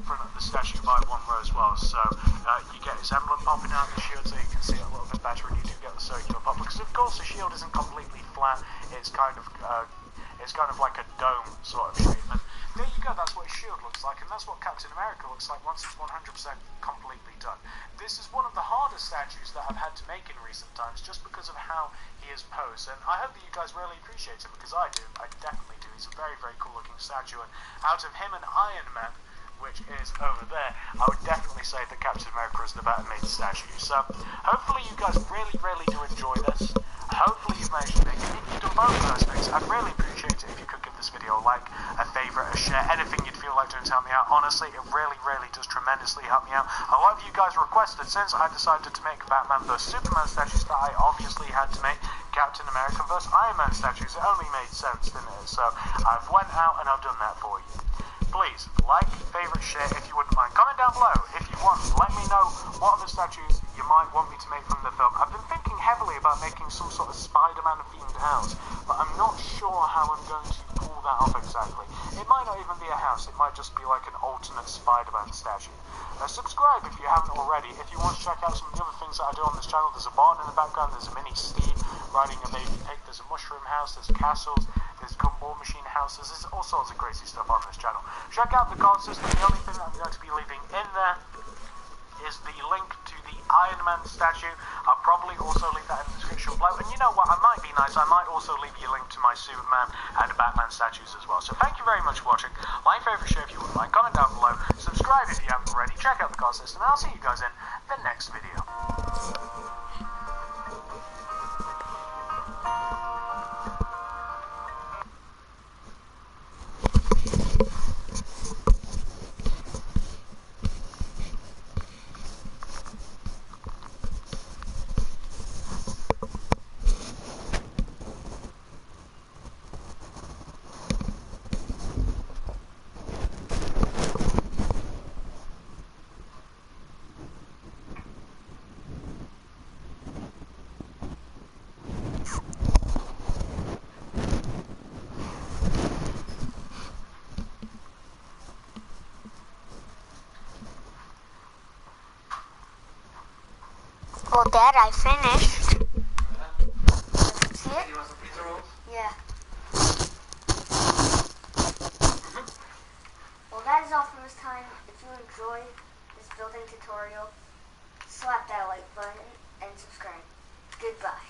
Front of the statue by one row as well, so you get its emblem popping out of the shield, so you can see it a little bit better, and you do get the circular pop, because of course the shield isn't completely flat, it's kind of like a dome sort of shape, and there you go, that's what his shield looks like, and that's what Captain America looks like once it's 100% completely done. This is one of the hardest statues that I've had to make in recent times, just because of how he is posed, and I hope that you guys really appreciate him, because I do, I definitely do. He's a very, very cool looking statue, and out of him and Iron Man, which is over there, I would definitely say that Captain America is the better made statue. So hopefully you guys really, really do enjoy this. Hopefully you've managed to make it. If you've done both of those things, I'd really appreciate it if you could give this video a like, a favourite, a share, anything you'd feel like doing to help me out. Honestly, it really, really does tremendously help me out. A lot of you guys requested, since I decided to make Batman vs Superman statues, that I obviously had to make Captain America vs Iron Man statues. It only made sense, didn't it? So I've went out and I've done that for you. Please, like, favourite, share if you wouldn't mind. Comment down below if you want. Let me know what other statues you might want me to make from the film. I've been thinking heavily about making some sort of Spider-Man themed house, but I'm not sure how I'm going to pull that off exactly. It might not even be a house, it might just be like an alternate Spider-Man statue. Subscribe if you haven't already. If you want to check out some of the other things that I do on this channel, there's a barn in the background, there's a mini Steve riding a baby pig, there's a mushroom house, there's castles, there's gumball machine houses, there's all sorts of crazy stuff on this channel. Check out the card system. The only thing that I'm going to be leaving in there is the link to the Iron Man statue. I'll probably also leave that in the description below. And you know what, I might be nice, I might also leave you a link to my Superman and Batman statues as well. So thank you very much for watching. Like, favourite, share if you wouldn't mind, comment down below, subscribe if you haven't already, check out the card system, and I'll see you guys in the next video. Well, Dad, I finished. See it? You want some pizza rolls? Yeah. tutorial, slap that like button and subscribe. Goodbye.